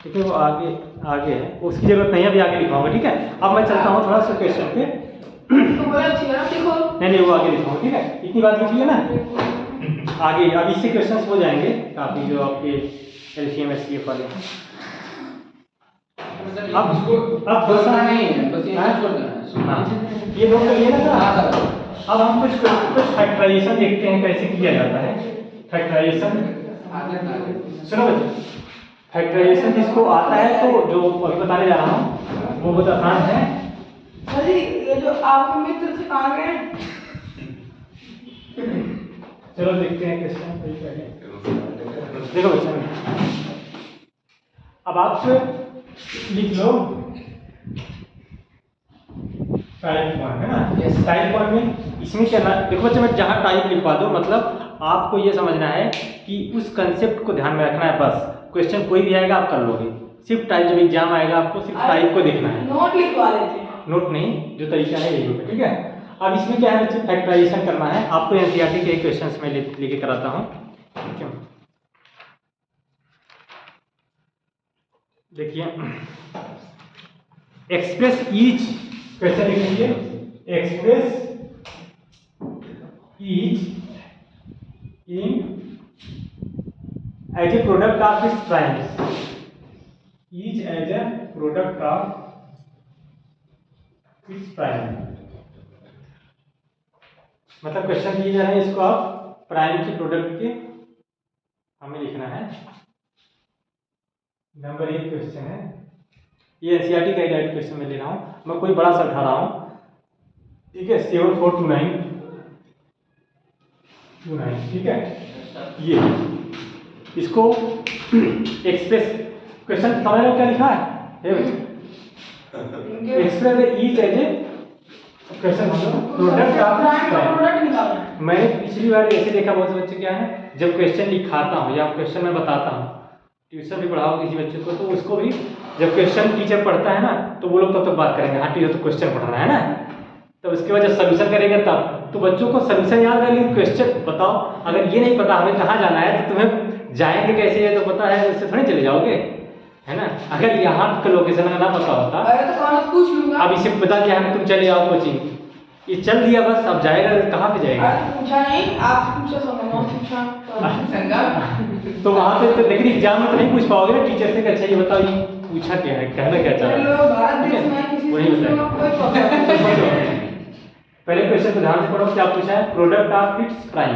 क्योंकि वो आगे आगे है, उसकी जरूरत नहीं है, अभी आगे लिखाऊंगा, ठीक है। अब मैं चलता हूँ थोड़ा सा क्वेश्चन पे, तो बोला थ्योरम लिखो नहीं वो आगे लिखाऊंगा, ठीक है। इतनी बात लिखिए ना, आगे अब इससे क्वेश्चंस हो जाएंगे काफ़ी जो आपके LCM SCF वाले हैं। अब थोड़ा सा नहीं है, बस ये छोड़ देना हाँ ये नोट करिए ना सर। अब हम कुछ फैक्टराइजेशन देखते हैं कैसे किया जाता है फैक्टराइजेशन। आगे सुनो बच्चे, फैक्टराइजेशन जिसको आता है तो जो अभी बताने जा रहा हूँ वो बहुत आसान है। अरे ये जो आप मित्र से कहाँ गए चलो देखते हैं क्वेश्चन देखो बच्चा, अब आप लिख लो टाइप 1 है ना। Yes. टाइप 1 में इसमें क्या ना, देखो बच्चे मैं जहाँ टाइप लिखवा दो मतलब आपको ये समझना है कि उस कंसेप्ट को ध्यान में रखना है, बस क्वेश्चन कोई भी आएगा आप कर लोगे, सिर्फ टाइप जब एग्जाम आएगा आपको सिर्फ टाइप को देखना है, नोट लिखवा लेते हैं। नोट नहीं, जो तरीका है यही होगा, ठीक है। अब इसमें क्या है बच्चे, फैक्टराइजेशन करना है आपको, एनसीईआरटी के क्वेश्चंस में लेके कराता हूँ, ठीक है। देखिए एक्सप्रेस ईच कैसे लिखेंगे, express each in as a product of its primes, each as a product of its prime. मतलब क्वेश्चन दिए जा रहे हैं, इसको आप प्राइम के प्रोडक्ट के हमें लिखना है। नंबर 1 क्वेश्चन है, ये एनसीईआरटी का डायरेक्ट क्वेश्चन में ले रहा हूँ, मैं कोई बड़ा सा उठा रहा हूँ, ठीक है। 7429 ठीक है। ये इसको एक्सप्रेस क्वेश्चन समझ लो क्या लिखा है express each as a question product of product निकालना है। मैंने पिछली बार ऐसे देखा बहुत से बच्चे क्या है, जब क्वेश्चन लिखाता हूँ या क्वेश्चन मैं बताता हूँ, ट्यूशन भी पढ़ाओ किसी बच्चे को तो उसको भी जब क्वेश्चन टीचर पढ़ता है ना तो वो लोग तब तक बात करेंगे, हाँ टीचर तो क्वेश्चन पढ़ रहा है ना, तो उसके बाद जब सोल्यूशन करेगा तब तो बच्चों को सोल्यूशन याद है लेकिन क्वेश्चन बताओ, अगर ये नहीं पता हमें कहाँ जाना है तो तुम्हें जाएंगे कैसे, ये तो पता है उससे थोड़ी चले जाओगे, है ना। अगर यहाँ का लोकेशन अगर ना पता होता, अरे तो कौन पूछ लूंगा। अब इसे बता दिया हम तुम चले आओ कोचिंग, ये चल दिया बस, अब जाएगा कहाँ पे जाएगा। अरे पूछा नहीं, आप पूछा तो मैंने पूछा संगा तो वहाँ पे तो लेकिन एग्जाम में तो नहीं पूछ पाओगे ना टीचर से कि अच्छा ये बताओ ये पूछा क्या है, कहना क्या चाह चलो रहा है। भारत देश में किसी वही से बताएगा। कोई प्रॉब्लम नहीं। पहले क्वेश्चन को ध्यान से पढ़ो, क्या पूछा है, प्रोडक्ट ऑफ इट्स प्राइम,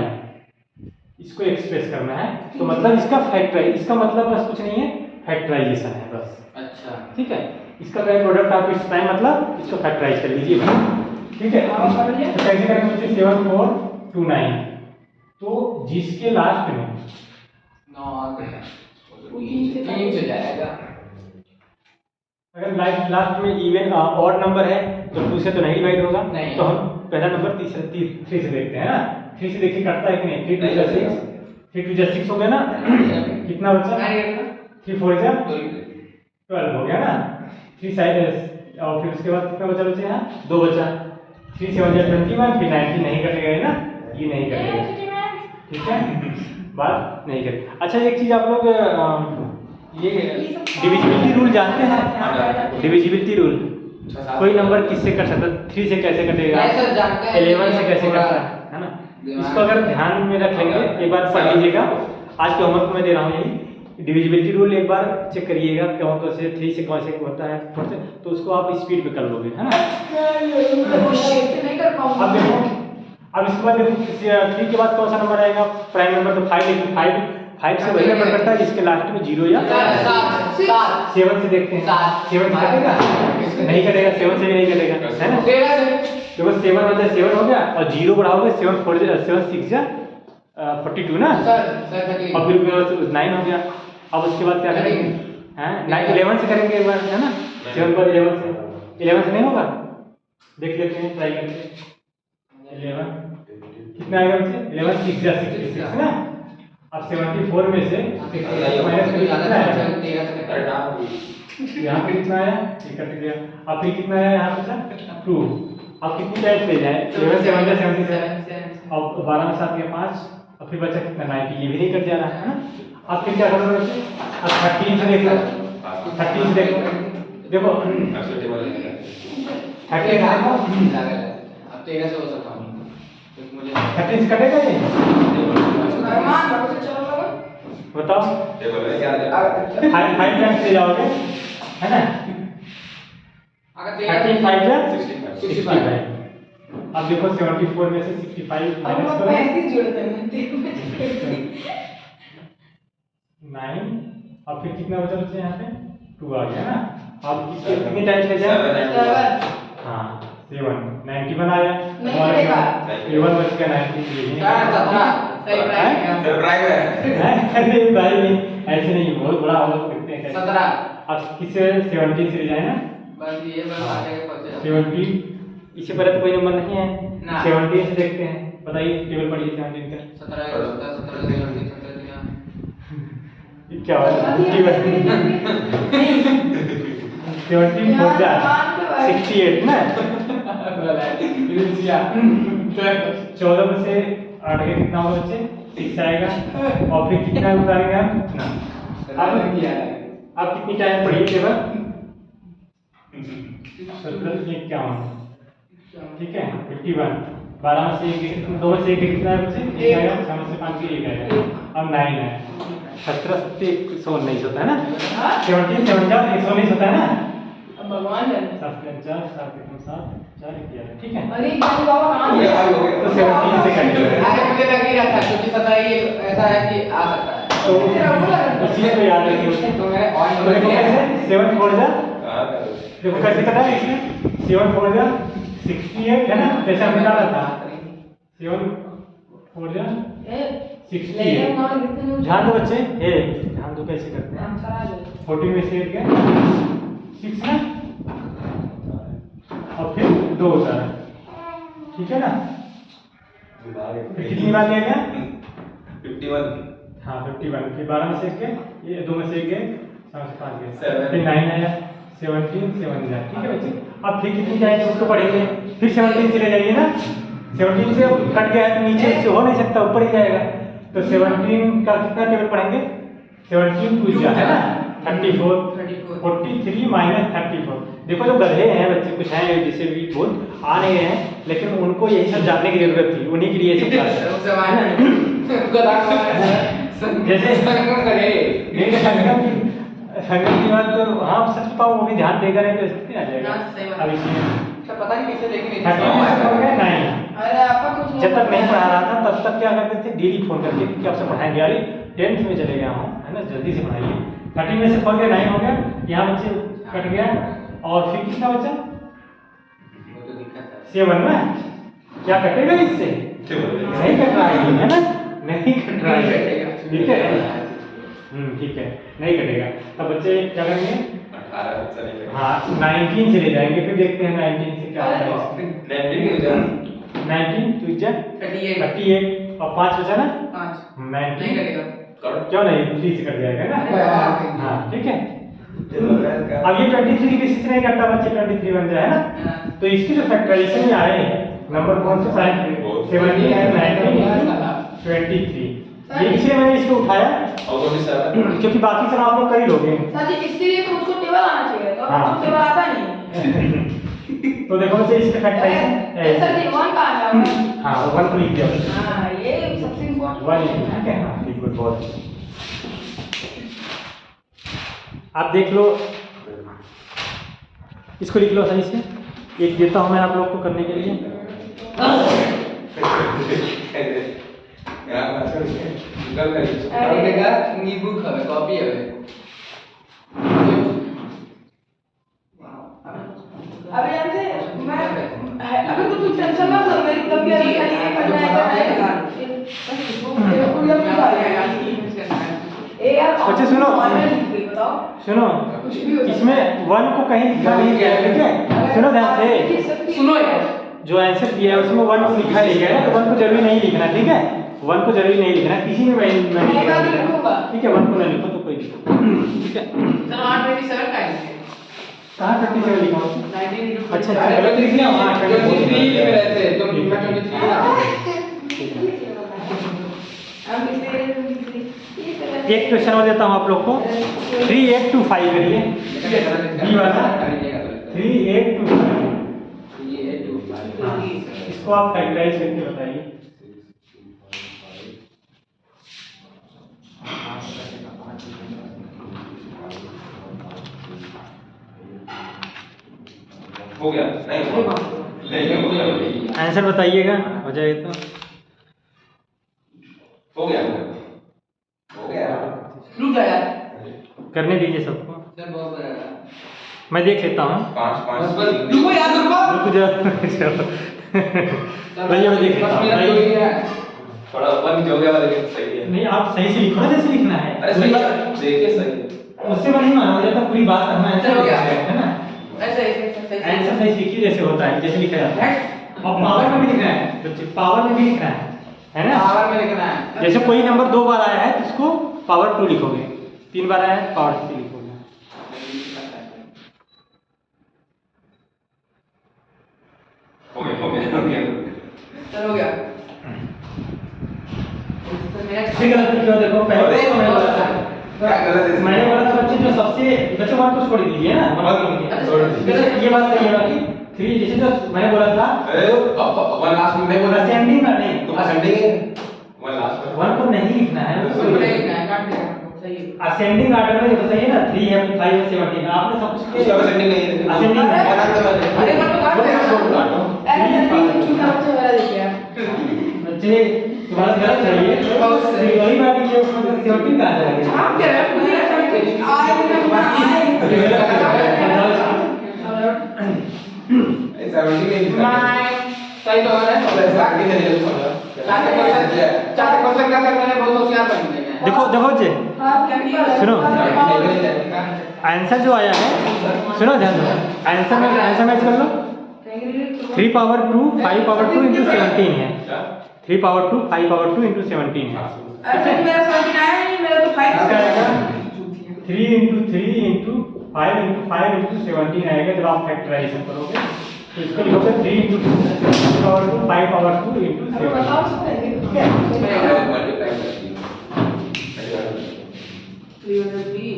इसको एक्सप्रेस करना है। तो मतलब इसका फैक्टराइज, इसका मतलब बस कुछ नहीं है, फैक्टराइजेशन है बस। अच्छा ठीक है, इसका क्या है, प्रोडक्ट ऑफ इट्स प्राइम मतलब इसको फैक्टराइज कर लीजिए भाई। ठीक है, हाँ, कर लिया। तो कैसे करेंगे बच्चे, 7429, तो जिसके लास्ट में 9 आ गया, तो 3 से जाएगा। अगर लास्ट में इवन ऑड नंबर है तो 2 से तो नहीं डिवाइड होगा, नहीं। तो हम पहला नंबर 3 से देखते हैं ना, 3 से देखिए कटता है कि नहीं, 3 2 6, 3 2 6 हो गया ना, कितना बचा, 3 4 12 हो गया ना, 3 साइड, और फिर उसके बाद कितना बचा, बचे यहाँ 2 बचा, 3 7 21, फिर 19 नहीं कटेगा ना, ये नहीं कटेगा। ठीक है, बात नहीं करें। अच्छा एक चीज आप लोग ये डिविजिबिलिटी रूल जानते हैं, डिविजिबिलिटी रूल, कोई नंबर किससे कट सकता है, 3 से कैसे कटेगा, नहीं सर, जानते हैं, 11 से कैसे थोड़ा कटता है ना। इसको अगर ध्यान में रख लेंगे, एक बार पढ़ लीजिएगा, आज के होमवर्क में दे रहा हूँ यही, डिविजिबिलिटी रूल एक बार चेक करिएगा, कौन कौन से 3 से कौन से होता है, 4 से, तो उसको आप स्पीड में कर लोगे, है ना। नहीं कर पाऊंगा। अब देखो, अब इसके बाद देखो 3 के बाद कौन सा नंबर आएगा, प्राइम नंबर, तो 5 लेकिन 5 से वही नंबर कटता है जिसके लास्ट में 0 या 7 से देखते हैं, 7 से कटेगा, नहीं कटेगा, 7 से भी नहीं कटेगा, है ना। देखो 7 मतलब 7 हो गया, और 0 बढ़ाओगे 7 4 7 6 जा 42 ना, और फिर 9 हो गया। अब उसके बाद क्या करेंगे, हैं 9 11 से करेंगे एक बार, है ना, 7 पर 11 से नहीं होगा, देख लेते हैं, ट्राई करते हैं। 11 कितना आएगा बच्चे, 11 6 जा 66 ना। अब 74 में से माइनस करिए, कितना आएगा, यहाँ पे कितना आया, ये कट गया। अब फिर कितना आया यहाँ पे 2, अब कितनी टाइम ले जाए, 11 7 जा 77, अब 12 में 7 गया 5, और फिर बचा कितना 90, ये भी नहीं कट जा रहा है ना। अब फिर क्या करोगे बच्चे, अब 13 से देख लो, 13 से देखो, देखो 13 से देखो, 13 से हो सकता हूँ, 13 से कटेगा ये, मेहमान घर से चलो लोग। बताओ, 5 टाइम्स ले जाओगे, है ना, 13 5 जा 65 है। अब देखो 74 में से 65 माइनस करो, 35 जोड़ते हैं 9, और फिर कितना बचा बच्चे यहाँ पे 2 आ गया ना। अब इसके कितनी टाइम्स ले जाए, 7 हाँ 7 91 आया, नहीं कटेगा। 7 बच गया 90, सही प्राइम अरे भाई नहीं, ऐसे नहीं, बहुत बड़ा हम लोग करते हैं कैसे। 17 अब किसे 17 से ले जाए ना, बस ये बस आगे का पहुंच 17, इससे पहले तो कोई नंबर नहीं है, ना। 17 से देखते हैं, बताइए टेबल पढ़िए 17 का, 17 ये क्या हुआ 17 4 जा 68 ना, 14 में से 8 के कितना होगा बच्चे, 6 आएगा, और फिर कितना उतारेंगे हम ना। अब कितनी टाइम पढ़िए टेबल, 17 51, ठीक है 51, 12 में से 1 2 में से 1 कितना है बच्चे, 1 आएगा, 6 में से 5 के 1 आएगा, अब 9 है, 17 7 119 होता है ना, 17 7 जा 119 होता है ना, अब भगवान जाने। 7 4 7 7 4 11, ठीक है, अरे भाई बाबा कहां तो 17 से कटेगा, आगे मुझे लग ही रहा था क्योंकि 17 ये ऐसा है कि आ सकता है, तो उस चीज को याद रखिए। तो मैं ऑन तो देखो कैसे 7 4 जा, देखो कैसे कटा है इसमें, 7 4 जा 68 है ना, जैसे हमने डाला था 7 4 जा 68। ध्यान दो बच्चे, ध्यान दो कैसे करते हैं, 14 में से 1 गया 6 ना, और फिर 2 होता है, ठीक है ना। फिर कितनी बार लिया गया, 51 हाँ 51, फिर 12 में से 1 गए, ये 2 में से 1 गए, 7 से 5 गए, 7 फिर 9 आया, 17 7 जा, ठीक है बच्चे। अब फिर कितनी जाएंगे उसको पढ़ेंगे, फिर 17 से ले जाइए ना, 17 से कट गया है तो नीचे से हो नहीं सकता, ऊपर ही जाएगा, तो 17 का कितना टेबल पढ़ेंगे, 17 2 जा है ना, 34 34 43 माइनस 34। देखो जो गधे हैं बच्चे कुछ हैं जैसे भी बोल आ नहीं रहे हैं, लेकिन उनको यही सब जानने की जरूरत थी, उन्हीं के लिए ये सब क्लास है। जैसे संगम करे नहीं संगम की बात तो हाँ सच बताऊं वो भी ध्यान देगा नहीं तो स्थिति आ जाएगा। हाँ, सही बात। अब इसमें तो पता नहीं कैसे लेकिन 30 में से पढ़ गए नहीं, अरे आपका कुछ जब तक नहीं पढ़ा रहा था तब तक क्या करते थे डेली फोन करके कि आपसे पढ़ाएंगे, यार 10th में चले गया हूँ है ना, जल्दी से पढ़ाइए। 30 में से पढ़ गए 9 हो गया, यहाँ बच्चे कट गया, और फिर कितना बचा वो तो दिक्कत है 7 ना, क्या कटेगा इससे? नहीं कट रहा है ना, नहीं कट रहा है, ठीक है ठीक है नहीं कटेगा। तब बच्चे क्या करेंगे 18 चलेगा। हाँ 19 से ले जाएंगे, फिर देखते हैं 19 से क्या होता है। 19 तो 38 और 5 बचा ना 5 नहीं 19, करेगा क्यों नहीं 3 से कट जाएगा ना, अरे वाह। हाँ ठीक है। अब ये 23 की बेसिस से नहीं करता बच्चे, 23 बन जाए ना, तो इसकी जो फैक्टराइजेशन में आए नंबर कौन से 17 है 23, ये इसलिए मैंने इसको उठाया क्योंकि बाकी सब आप लोग कर ही लोगे। सर जी इसके लिए तो मुझको टेबल आना चाहिए, तो हाँ। मुझको टेबल आता नहीं तो देखो बच्चे इसके फैक्टराइजेशन सर जी 1 का आना है। हाँ 1 को लिख दिया बच्चे, हाँ ये सबसे इम्पोर्टेंट 1 ठीक है हाँ ठीक गुड बहुत। आप देख लो इसको लिख लो सही से, एक देता हूँ मैं आप लोग को करने के लिए। हमने कहा नींबू खावे कॉपी है अभी जानते मैं अभी तो कुछ टेंशन मत लो, मेरी तबीयत खाली है करना है ए यार बच्चे सुनो बताओ सुनो, कुछ भी हो इसमें 1 को कहीं लिखा नहीं गया है, ठीक है सुनो ध्यान से, सुनो यार जो आंसर दिया है उसमें 1 को लिखा नहीं गया है, तो 1 को जरूरी नहीं लिखना, ठीक है 1 को जरूरी नहीं लिखना, किसी में मैं मैं लिखूंगा ठीक है 1 को ना लिखो तो कोई दिक्कत ठीक है। चलो 827 का है कहाँ 27 लिखा हूँ? 19 अच्छा अच्छा गलत लिख दिया हाँ 23 लिख रहे थे तुम 23 एक क्वेश्चन और देता हूँ आप लोग को, 3825 करिए बी वाला 3825, इसको आप फैक्टराइज करके बताइए। हो गया नहीं हो गया आंसर बताइएगा हो जाए तो। हो गया हो गया रुक जा यार करने दीजिए सबको, सर बहुत बड़ा मैं देख लेता हूँ। 5 बस रुको यार रुको रुक जा भैया मैं देख लेता हूँ थोड़ा ऊपर नीचे हो गया वाला लेकिन सही है। नहीं आप सही से लिखो ना, जैसे लिखना है अरे सही है देखिए सही है। उससे मैं नहीं मानूंगा जब तक पूरी बात करना है चलो क्या? है ना, ऐसे आंसर सही लिखिए जैसे होता है, जैसे लिखा जाता है। और पावर में भी लिखना है बच्चे, पावर में भी लिखना है ना, पावर में लिखना है जैसे कोई नंबर 2 बार आया है तो उसको पावर 2 लिखोगे, 3 बार आया है पावर 3 लिखोगे। हो गया चलो हो गया ठीक है क्यों देखो पहले तो मैंने बोला था, क्या गलत है? मैंने बोला था बच्चे जो सबसे बच्चे 1 को छोड़ दीजिए ना, 1 को लिखिए। छोड़ दीजिए। ये बात सही है कि 3 जैसे जो मैंने बोला था वन लास्ट में नहीं बोला असेंडिंग का नहीं, तुम असेंडिंग है वन लास्ट में 1 को नहीं लिखना है, उसको लिखना है काट देना सही है असेंडिंग ऑर्डर में देखो सही है ना, 3 है 5 है 17 आपने सब कुछ उसका असेंडिंग नहीं है असेंडिंग अरे मत तो काट देना ऐसे नहीं छोटा बच्चा वाला देखिए यार बच्चे तुम्हारा गलत है ये, बहुत सही। वही बात है कि उसमें 17 कहां जाएगा। आप कह रहे हो मुझे ऐसा नहीं आए मैं ऐसा असेंडिंग नहीं है सही तो है एग्जैक्टली नहीं है चार क्वेश्चन का करने बहुत होशियार बन गए हैं देखो देखो जी आप क्या सुनो आंसर जो आया है, सुनो ध्यान दो, आंसर मैच कर लो। 3 पावर 2 5 पावर 2 into 17 है, 3 पावर 2 5 पावर 2 into 17 है। अरे मेरा समझ में आया नहीं, मेरा तो 5 इसका आएगा 3 into 3 into 5 into 5 into 17 आएगा जब आप फैक्टराइजेशन करोगे, तो इसको लिखोगे 3 into 2 पावर 2 5 पावर 2 into 17। बताओ सब है ठीक है मल्टीप्लाई करती है 303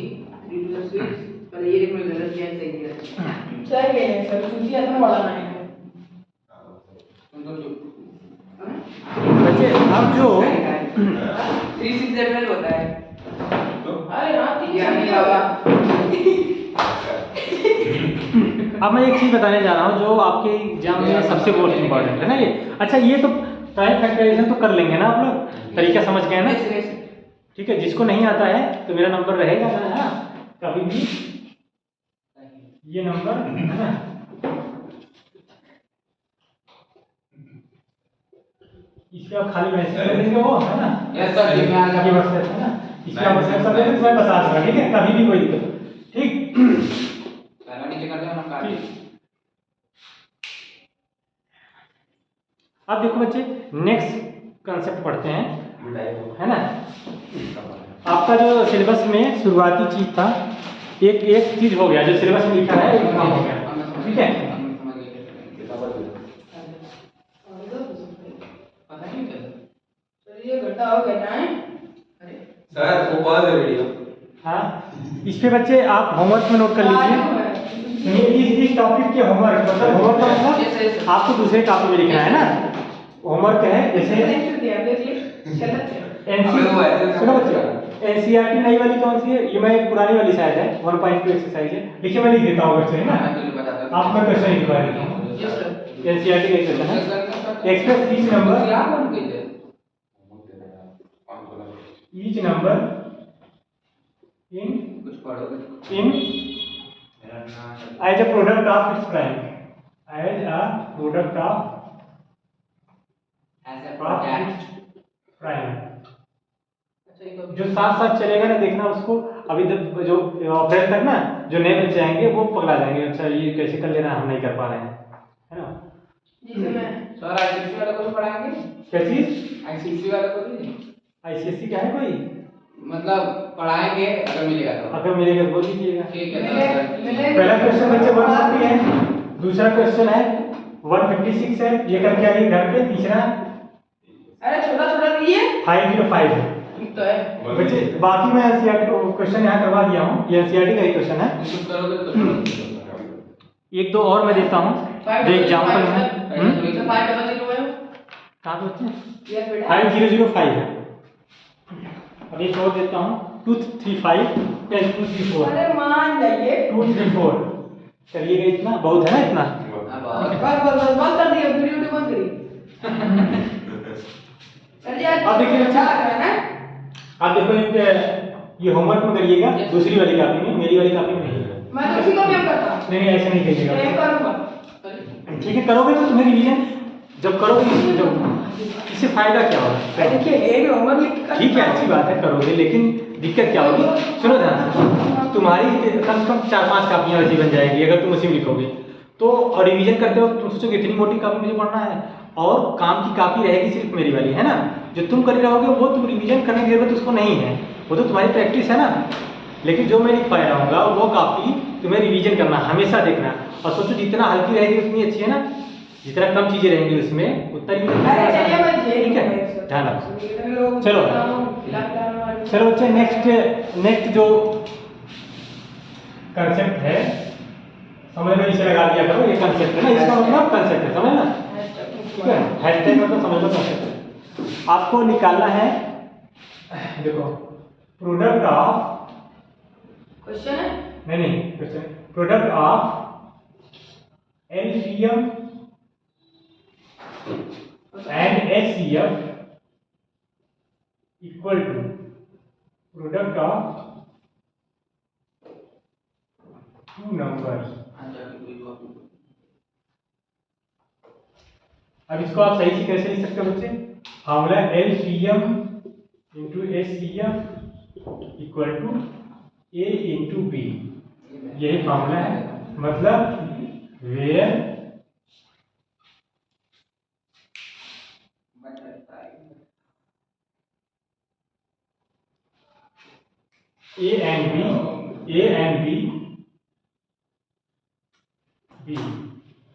3 to the 6 पर ये देखो गलत क्या सही दिया सही है सर चूतिया इतना बड़ा नहीं है तुम तो चुप बच्चे अब जो 3 6 एप्रैल होता है अरे हाँ तीन ये आने चूतिया वाला अब मैं एक चीज़ बताने जा रहा हूँ जो आपके एग्जाम में सबसे मोस्ट इम्पोर्टेंट है ना ये। अच्छा ये तो टाइम फैक्टराइजेशन तो कर लेंगे ना आप लोग, तरीका समझ गए ना? ठीक है, जिसको नहीं आता है तो मेरा नंबर रहेगा ना, है ना? कभी भी ये नंबर है ना, इस पे आप खाली मैसेज कर देंगे वो, है ना? यस सर जी मैं आ ये जाऊंगा WhatsApp है ना, इस पे आप WhatsApp कर देंगे तो मैं बता दूंगा, ठीक है? कभी भी कोई दिक्कत, ठीक? पहला नीचे कर दो हम काट ठीक। अब देखो बच्चे नेक्स्ट कंसेप्ट पढ़ते हैं, है ना? आपका जो सिलेबस में शुरुआती चीज था, एक चीज हो गया जो सिलेबस में लिखा है, एक काम हो गया, ठीक है? पता नहीं चला सर ये घंटा हो गया टाइम अरे सर वो पॉज है वीडियो। हाँ, इस पे बच्चे आप होमवर्क में नोट कर लीजिए। इस टॉपिक के होमवर्क मतलब होमवर्क का मतलब आपको दूसरे टॉपिक में लिखना है ना। होमवर्क है जैसे सुनो बच्चे, एनसीईआरटी नई वाली कौन सी है? ये मैं पुरानी वाली शायद है, 1.2 एक्सरसाइज है, देखिए मैं लिख देता हूँ बच्चे, है ना? मैं तुझे बताता हूं आप मैं क्वेश्चन लिखवा देता हूँ। यस सर एनसीईआरटी का क्वेश्चन है, एक्सप्रेस ईच नंबर क्या बोल गई है ईच नंबर इन कुछ पढ़ोगे in as a product of its prime, as a product of ऐसे प्रोजेक्ट प्राइम। अच्छा ये तो जो साथ साथ चलेगा ना, देखना उसको। अभी जो अप्रैल तक ना जो नए बच्चे आएंगे वो पगला जाएंगे, अच्छा ये कैसे कर लेना, हम नहीं कर पा रहे हैं, है ना? जैसे मैं सर आईसीसी वाले को भी पढ़ाएंगे क्या चीज? आईसीसी वाले को भी आईसीएससी का है कोई? मतलब पढ़ाएंगे अगर मिलेगा तो अगर मिलेगा तो बोल दीजिएगा। ठीक है मिले- सर मिले- पहला क्वेश्चन बच्चे 150 है, दूसरा क्वेश्चन है 156 है, ये करके आइए घर पे। तीसरा अरे छोटा छोटा दिए 505 है तो है बच्चे। बाकी मैं एनसीईआरटी क्वेश्चन यहाँ करवा दिया हूँ, ये एनसीईआरटी का ही क्वेश्चन है। कुछ करोगे तो एक दो और मैं देता हूँ जो एग्जाम्पल है। तो 500 है कहाँ पे बच्चे? यस बेटा 5005 है। अब एक और देता हूँ 235 and 234। अरे मान जाइए 234 करिएगा, इतना बहुत है ना? इतना बस बस बस बंद कर दिए वीडियो बंद करिए सर जी आज अब देखिए अच्छा लग रहा है ना आप देखो ये होमवर्क में करिएगा, दूसरी वाली कॉपी में, मेरी वाली कॉपी में नहीं। मैं तो उसी को भी करता हूं नहीं ऐसे नहीं करिएगा, मैं करूंगा ठीक है? करोगे तो तुम्हें रिवीजन जब करोगे जब इससे फायदा क्या होगा? अरे देखिए ये भी होमवर्क लिख कर ठीक है, अच्छी बात है करोगे, लेकिन दिक्कत क्या होगी? सुनो ध्यान से, तुम्हारी कम से कम 4-5 कापियां वैसी बन जाएगी अगर तुम उसी में लिखोगे तो। और रिवीजन करते हो तुम सोचोगे इतनी मोटी कापी मुझे पढ़ना है, और काम की कापी रहेगी सिर्फ मेरी वाली, है ना? जो तुम कर रहोगे वो तुम रिवीजन करने की जरूरत उसको नहीं है, वो तो तुम्हारी प्रैक्टिस है ना। लेकिन जो मैं लिख पाया रहूँगा वो कापी तुम्हें रिवीजन करना, हमेशा देखना। और सोचो जितना हल्की रहेगी उतनी अच्छी है ना, जितना कम चीजें रहेंगी उसमें उतना रिवीजन अरे चलिए मैं जे ठीक है, ध्यान रखो। चलो। चलो बच्चे नेक्स्ट जो कंसेप्ट है समझ में, इसे लगा दिया करो, ये कंसेप्ट है ना, इसका मतलब कंसेप्ट है, समझ ना? ठीक है, हैशटैग मतलब समझ लो कंसेप्ट है। आपको निकालना है, देखो प्रोडक्ट ऑफ, क्वेश्चन है नहीं question, product of LCM and HCF equal to product of two numbers। अब इसको आप सही से कैसे लिख सकते हो बच्चे? Formula LCM into HCF equal to A into B, यही फॉर्मूला है। मतलब where A and B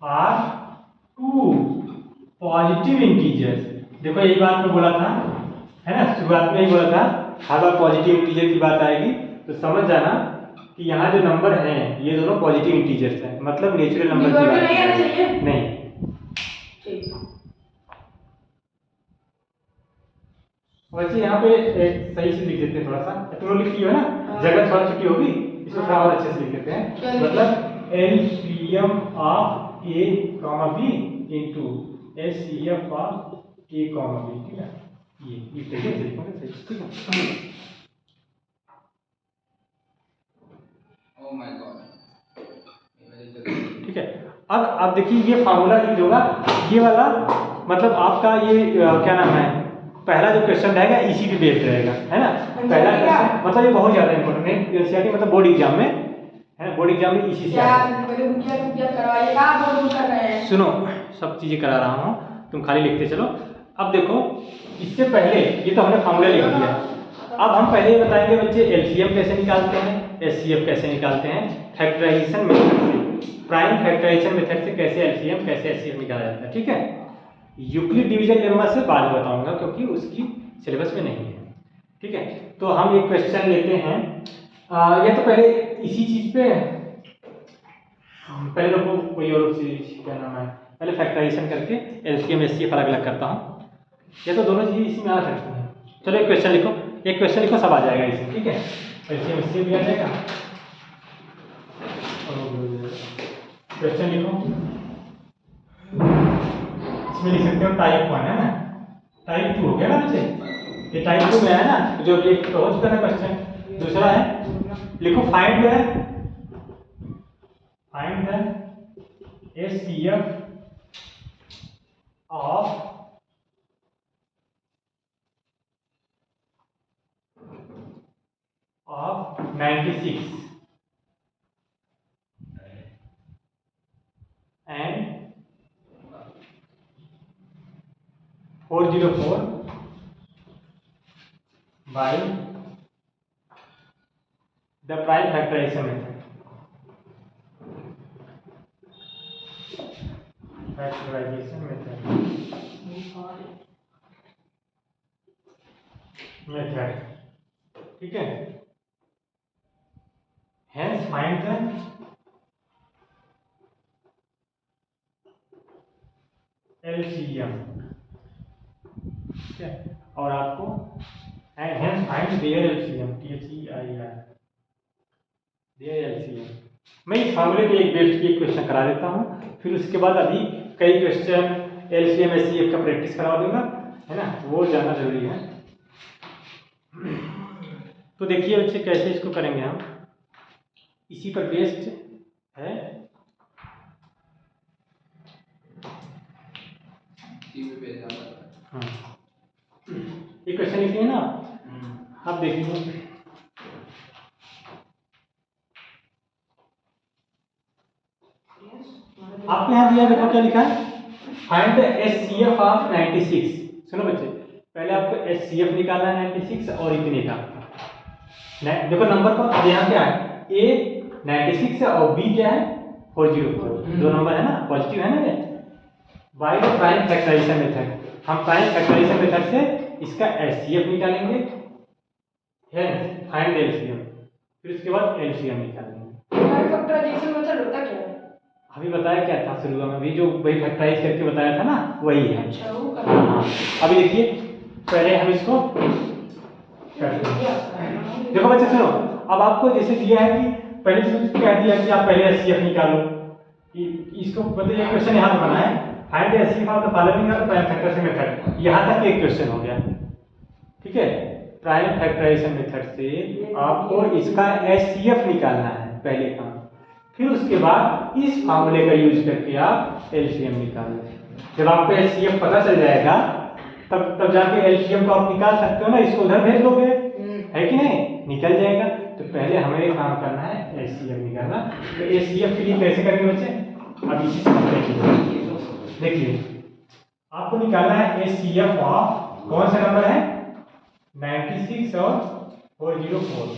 are two positive integers. देखो यही बात मैं बोला था, है ना? शुरुआत में ही बोला था, हर बार पॉजिटिव इंटीजर की बात आएगी तो समझ जाना कि यहाँ जो नंबर हैं ये दोनों पॉजिटिव इंटीजर्स हैं, मतलब नेचुरल नंबर की Negative बात नहीं आना कर रहे हैं। चाहिए? नहीं। ठीक। वैसे यहाँ पे सही से लिख देते हैं, थोड़ा सा तुमने लिखी है ना, हाँ। जगह थोड़ा छोटी होगी, इसको हाँ। थोड़ा और अच्छे से लिख देते क्या हैं। लिखें? मतलब LCM of A, B into SCF of A, B, ठीक है। ये तरीके से लिखोगे सही, ठीक है। Oh my God. ठीक है। अब देखिए ये फार्मूला यूज होगा, ये वाला मतलब आपका ये क्या नाम है, पहला जो क्वेश्चन रहेगा इसी पे बेस्ड रहेगा, है ना। पहला क्वेश्चन मतलब ये बहुत ज्यादा इंपॉर्टेंट है एनसीईआरटी, मतलब बोर्ड एग्जाम में, है बोर्ड एग्जाम में इसी से क्या आता है। पहले रुकिया करवाइए, कहाँ बोल कर रहे हैं? सुनो, सब चीजें करा रहा हूँ, तुम खाली लिखते चलो। अब देखो इससे पहले ये तो हमने फार्मूला लिख दिया, अब हम पहले ये बताएंगे बच्चे एलसीएम कैसे निकालते हैं, एचसीएफ कैसे निकालते हैं, फैक्टराइजेशन मेथड से, प्राइम फैक्टराइजेशन मेथड से कैसे एलसीएम कैसे एचसीएफ निकाला जाता है, ठीक है। यूक्लिड डिवीजन लेम्मा से बाद में बताऊंगा क्योंकि उसकी सिलेबस में नहीं है, ठीक है। तो हम एक क्वेश्चन लेते हैं, ये तो पहले इसी चीज पे पहले लोगों को कोई और चीज क्या नाम है, पहले फैक्टराइजेशन करके एलसीएम एचसीएफ अलग अलग करता हूँ, ये तो दोनों चीजें इसी में आ सकती हैं। चलो एक क्वेश्चन लिखो, एक क्वेश्चन लिखो, सब आ जाएगा इसमें, ठीक है। एलसीएम एचसीएफ भी आ जाएगा। क्वेश्चन लिखो, इसमें लिख सकते हो टाइप 1 है ना, टाइप 2 हो गया ना बच्चे, ये टाइप 2 में है ना, जो एक तो हो चुका है क्वेश्चन। दूसरा है लिखो find the HCF of of 96 and 404 by the prime factorization method. Factorization method, ठीक है। Hence find the LCM, ठीक है। और आपको hence find their LCM, THEIR, their LCM। मैं इस फार्मूले पे एक बेस्ड की एक क्वेश्चन करा देता हूँ, फिर उसके बाद अभी कई क्वेश्चन LCM SCF का प्रैक्टिस करवा दूंगा, है ना, वो जानना जरूरी है। तो देखिए बच्चे कैसे इसको करेंगे हम, इसी पर बेस्ड है। हाँ, ये क्वेश्चन लिखिए ना, आप देखिए आपके यहाँ दिया, देखो क्या लिखा है, फाइंड द एचसीएफ ऑफ 96। सुनो बच्चे, पहले आपको एचसीएफ निकालना है 96 और इतने का, देखो नंबर को, अब यहाँ क्या है, ए 96 है और बी क्या है 404, दो नंबर है ना, पॉजिटिव है ना ये। By the prime factorisation method, हम प्राइम फैक्टराइजेशन मेथड से इसका एचसीएफ निकालेंगे, है फाइंड एलसीएम, फिर उसके बाद एलसीएम निकालेंगे। फैक्टराइजेशन मेथड होता क्या है? अभी बताया क्या था शुरू में, अभी जो वही फैक्टराइज करके बताया था ना, वही है। अच्छा वो कर, हाँ, अभी देखिए पहले हम इसको करते हैं। देखो बच्चे सुनो, अब आपको जैसे दिया है कि पहले तो कह दिया कि आप पहले एचसीएफ निकालो, इसको मतलब ये क्वेश्चन यहाँ पे बना है, find the HCF of the following of prime factorisation method, यहाँ तक एक क्वेश्चन हो गया, ठीक है। प्राइम फैक्टराइजेशन मेथड से आपको इसका एचसीएफ निकालना है पहले काम, फिर उसके बाद इस फार्मूले का यूज करके आप एलसीएम निकालो। जब आपको एचसीएफ पता चल जाएगा तब जाके एलसीएम को आप निकाल सकते हो ना, इसको उधर भेज दोगे, है कि नहीं, निकल जाएगा। तो पहले हमें काम करना है एचसीएफ निकालना। तो एचसीएफ के लिए कैसे करेंगे बच्चे, अब इसी से देखिए, आपको निकालना है एचसीएफ ऑफ कौन सा नंबर है 96 और 404,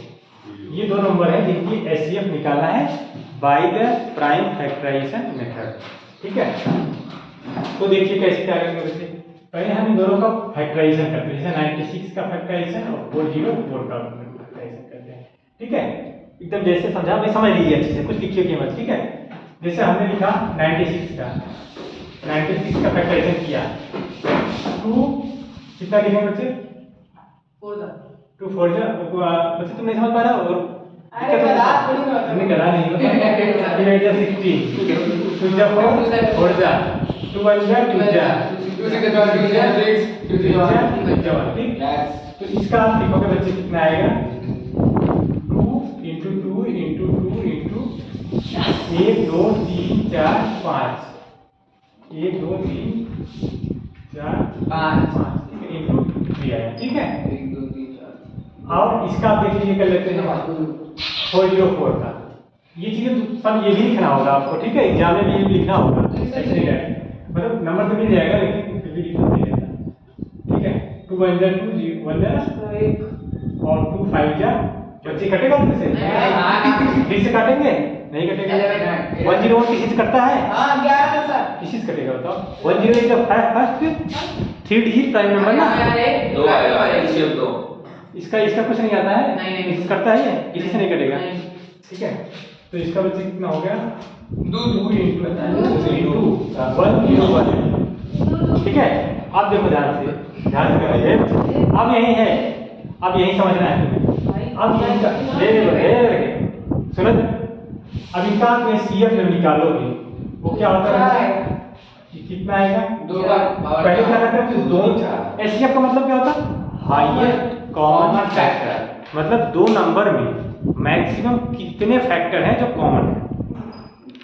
ये दो नंबर है जिनकी एचसीएफ निकालना है by the prime factorisation method, ठीक है। तो देखिए कैसे क्या करेंगे बच्चे, पहले हम इन दोनों का फैक्टराइजेशन करते हैं, जैसे 96 का फैक्टराइजेशन और 404 का फैक्टराइजेशन करते हैं, ठीक है। एकदम जैसे समझा भाई समझ लीजिए अच्छे से, कुछ लिखिए कि मत, ठीक है। जैसे हमने लिखा 96 का फैक्टराइजेशन किया, 2 कितना लिखेंगे बच्चे? 2 4 जा बच्चे तुम नहीं समझ पा रहे हो? अरे गधा थोड़ी ना तुमने गधा नहीं होता डिवाइड 16 2 जा 4 जा 2 1 जा 2 जा 2 जा 1, ठीक। तो इसका आप लिखोगे बच्चे कितना आएगा? 2 into 2 into 2 into 1 2 3 4 5 1 2 3 4 5 ठीक है, into 3 आया, ठीक है। 1 2 3 4 और इसका आप देख लीजिए, कर लेते हैं 404 का। ये चीजें सब ये भी लिखना होगा आपको, ठीक है, एग्जाम में भी ये लिखना होगा, मतलब नंबर तो मिल जाएगा लेकिन फिर भी लिखना सही रहता है, ठीक है। 2 1 जा 2 1 जा और 2 5 जा, बच्चे कटेगा उसमें से? फिर से काटेंगे? नहीं कटेगा। 101 किसी से कटता है? हाँ 11 सर। किसी से कटेगा बताओ? 108 का फर्स्ट 3 डिजिट प्राइम नंबर ना, 2 आएगा, एलसीएम 2। इसका कुछ नहीं आता है? नहीं। किसी से कटता है ये? किसी से नहीं कटेगा, नहीं। ठीक है। तो इसका बच्चे कितना हो गया? 2 2 into 101, ठीक है। अब देखो ध्यान से करिए, अब यही है, अब यही समझना है तुम्हें। अब इनका सुनो, अब इनका सीएफ जब निकालोगे वो क्या होता है? कितना आएगा? 2 बार पहले क्या करते हैं? 2 एचसीएफ का मतलब क्या होता है? हाईएस्ट कॉमन फैक्टर, मतलब 2 नंबर में मैक्सिमम कितने फैक्टर हैं जो कॉमन है?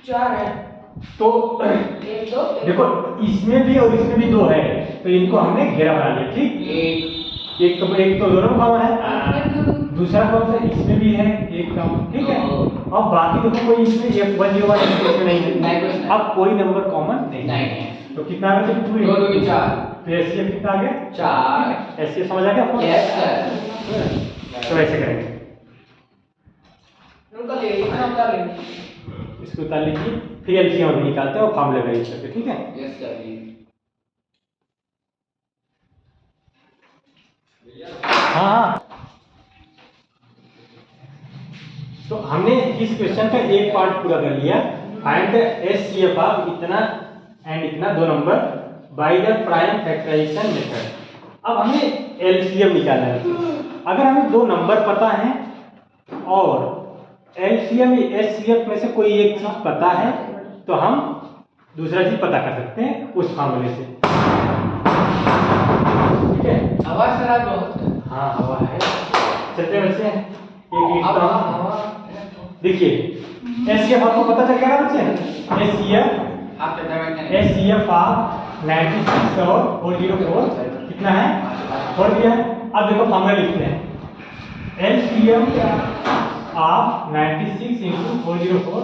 4 है। तो 1 2 देखो इसमें भी और इसमें भी 2 है, तो इनको हमने घेरा बना लिया, ठीक। एक तो दोनों कॉमन है, दूसरा कौन सा? इसमें भी है एक कॉमन, ठीक है। अब बाकी देखो कोई इसमें 101 इसमें नहीं है, अब कोई नंबर कॉमन नहीं है, तो कितना आ गया? 2 2 4 तो एचसीएफ कितना आ गया? 4। एचसीएफ समझ आ गया आपको? Yes sir. तो ऐसे करेंगे, उनका ले इतना उतार ले। इसको उतार लीजिए, फिर एलसीएम भी निकालते हैं और फॉर्मूला का यूज करके, ठीक है। Yes sir. हाँ, तो हमने इस क्वेश्चन का एक पार्ट पूरा कर लिया। फाइंड द एचसीएफ ऑफ इतना एंड इतना 2 number by the prime factorisation method. अब हमें एलसीएम निकालना है। अगर हमें 2 नंबर पता है और एलसीएम या एचसीएफ में से कोई एक चीज पता है, तो हम दूसरा चीज पता कर सकते हैं उस फार्मूले से, ठीक है। आवाज सर आप बहुत है। हाँ हवा है, चलते बच्चे एक लिखता हूँ। देखिए एचसीएफ आपको पता चल गया ना बच्चे? एचसीएफ आप चलते बैठे हैं। एचसीएफ ऑफ 96 और 404 कितना है? 4 दिया है। अब देखो फार्मूला लिखते हैं, LCM of 96 into 404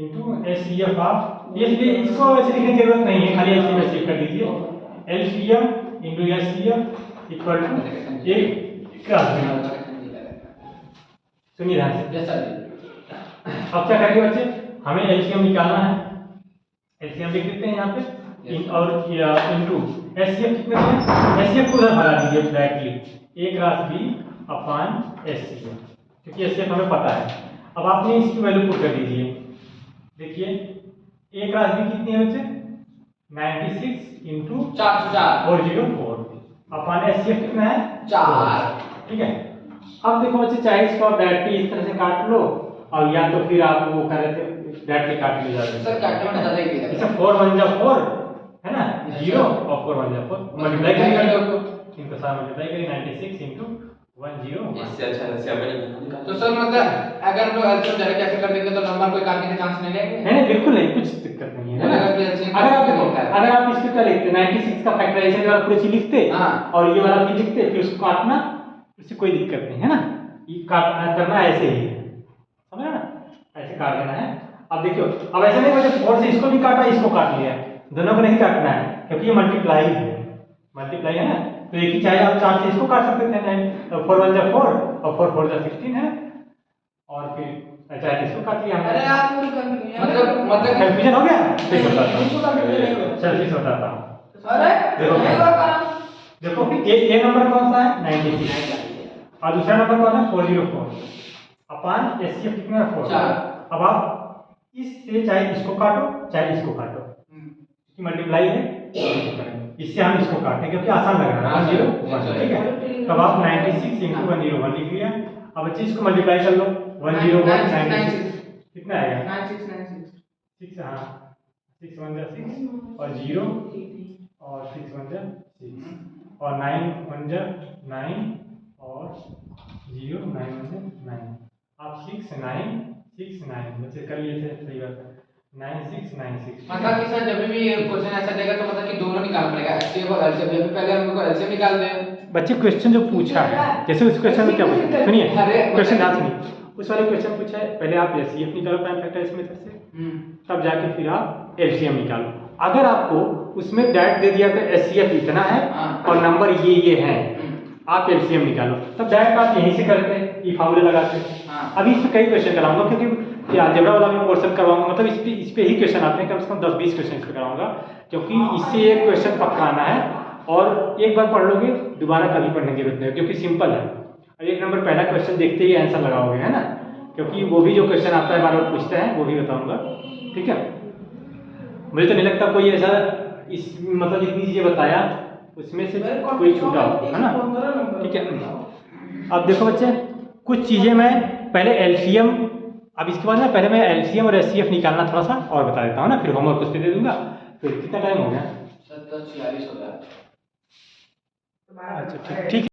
into HCF of, ये इसको वैसे लिखने की जरूरत नहीं है, खाली एलसीएम सेव कर दीजिए। LCM into HCF equal to एक क्रॉस। सुनिए ध्यान से। Yes sir. अब क्या करेंगे बच्चे? हमें एलसीएम निकालना है, एलसीएम लिख देते हैं यहाँ पे और इनटू एचसीएफ कितना है? एचसीएफ को उधर भगा दीजिए डायरेक्टली, एक रास बी अपॉन एचसीएफ, क्योंकि एचसीएफ हमें पता है। अब आपने इसकी वैल्यू पुट कर दीजिए। देखिए एक रास बी कितनी है बच्चे? 96 into 404 अपॉन एचसीएफ कितना है? 4, ठीक है। अब देखो बच्चे, चाहे इसको आप डायरेक्टली इस तरह से काट लो और या तो फिर आप वो कर रहे थे डायरेक्टली काट ली जाती है। सर काटने में ज्यादा ही जैसे 4 1 जा 4 है ना, 0 और 4 1 जा 4 मल्टीप्लाई करेंगे, इनको साथ मल्टीप्लाई करेंगे 96 into 101। इससे अच्छा एलसीएम नहीं। तो सर मतलब अगर हम लोग एलसीएम डायरेक्ट कैसे कर देंगे तो नंबर कोई काटने का चांस नहीं लेंगे? नहीं बिल्कुल नहीं, कुछ दिक्कत नहीं है। अगर आप देखो, अगर आप इसको क्या लिखते 96 का फैक्टराइजेशन वाला पूरी चीज लिखते और ये वाला चीज लिखते, फिर उसको काटना, उससे कोई दिक्कत नहीं है ना। ये काटना करना ऐसे ही है, समझ ना, ऐसे काट देना है। अब देखियो, अब ऐसे नहीं बच्चे 4 से इसको भी काटा, इसको काट लिया, दोनों को नहीं काटना है क्योंकि ये मल्टीप्लाई है ना। तो एक ही, चाहे आप 4 से इसको काट सकते थे, 4 1 जा 4 और 4 4 जा 16 है, और फिर चाहे इसको काट लिया। अरे आप पूरी कर दी मतलब कंफ्यूजन हो गया? फिर बताता हूं, इसको कंप्लीट नहीं हुआ। चल फिर बताता हूं। अरे देखो। नहीं हुआ काम। देखो ये नंबर कौन सा है? 96, और दूसरा नंबर कौन है 404 अपान HCF कितना है 4। 4। अब आप इससे चाहे इसको काटो चाहे इसको काटो, इसकी मल्टीप्लाई है इससे हम इसको काटें क्योंकि आसान लग रहा है 101 ठीक है। तब आप 96 इंटू 101 लिख लिया। अब बच्चे इसको मल्टीप्लाई कर लो 101 96 कितना आएगा 9696 6 हाँ 6 1 जा 6 और 0 और 6 1 जा 6 और 9 1 जा 9 और 0 9 1 जा 9। आप 6 9 6 9 बच्चे कर लिए थे सही बात है 9 6 9 6 मतलब कि सर जब भी क्वेश्चन ऐसा देगा तो मतलब कि दोनों निकाल पड़ेगा HCF और LCM। जब पहले हम लोग को LCM निकाल दें। बच्चे क्वेश्चन जो पूछा है जैसे उस क्वेश्चन में क्या पूछा सुनिए अरे, क्वेश्चन ध्यान सुनिए उस वाले क्वेश्चन पूछा है पहले आप HCF निकालो प्राइम फैक्टर इस मेथड से तब जाके फिर आप LCM निकालो। अगर आपको उसमें डायरेक्ट दे दिया था HCF इतना है और नंबर ये हैं आप LCM निकालो तब डायरेक्ट आप यहीं से करते हैं ये फार्मूला लगाते हैं। अभी इसमें कई क्वेश्चन कराऊंगा क्योंकि अलजेब्रा वाला मैं पोर्शन करवाऊंगा मतलब इस पे ही क्वेश्चन आते हैं कम से कम 10-20 क्वेश्चन इस पे कराऊंगा क्योंकि इससे एक क्वेश्चन पक्का आना है और एक बार पढ़ लोगे दोबारा कभी पढ़ने की जरूरत नहीं है क्योंकि सिंपल है। और एक नंबर पहला क्वेश्चन देखते ही आंसर लगाओगे है ना क्योंकि वो भी जो क्वेश्चन आता है बार बार पूछते हैं वो भी बताऊंगा ठीक है। मुझे तो नहीं लगता कोई ऐसा इस मतलब जितनी चीजें बताया उसमें से कोई छूटा हो है ना ठीक है। अब देखो बच्चे कुछ चीज़ें मैं पहले LCM अब इसके बाद ना पहले मैं LCM और HCF निकालना थोड़ा सा और बता देता हूँ ना फिर होमवर्क उस पर दे दूंगा। फिर कितना टाइम हो गया 7:46 हो गया। अच्छा ठीक ठीक।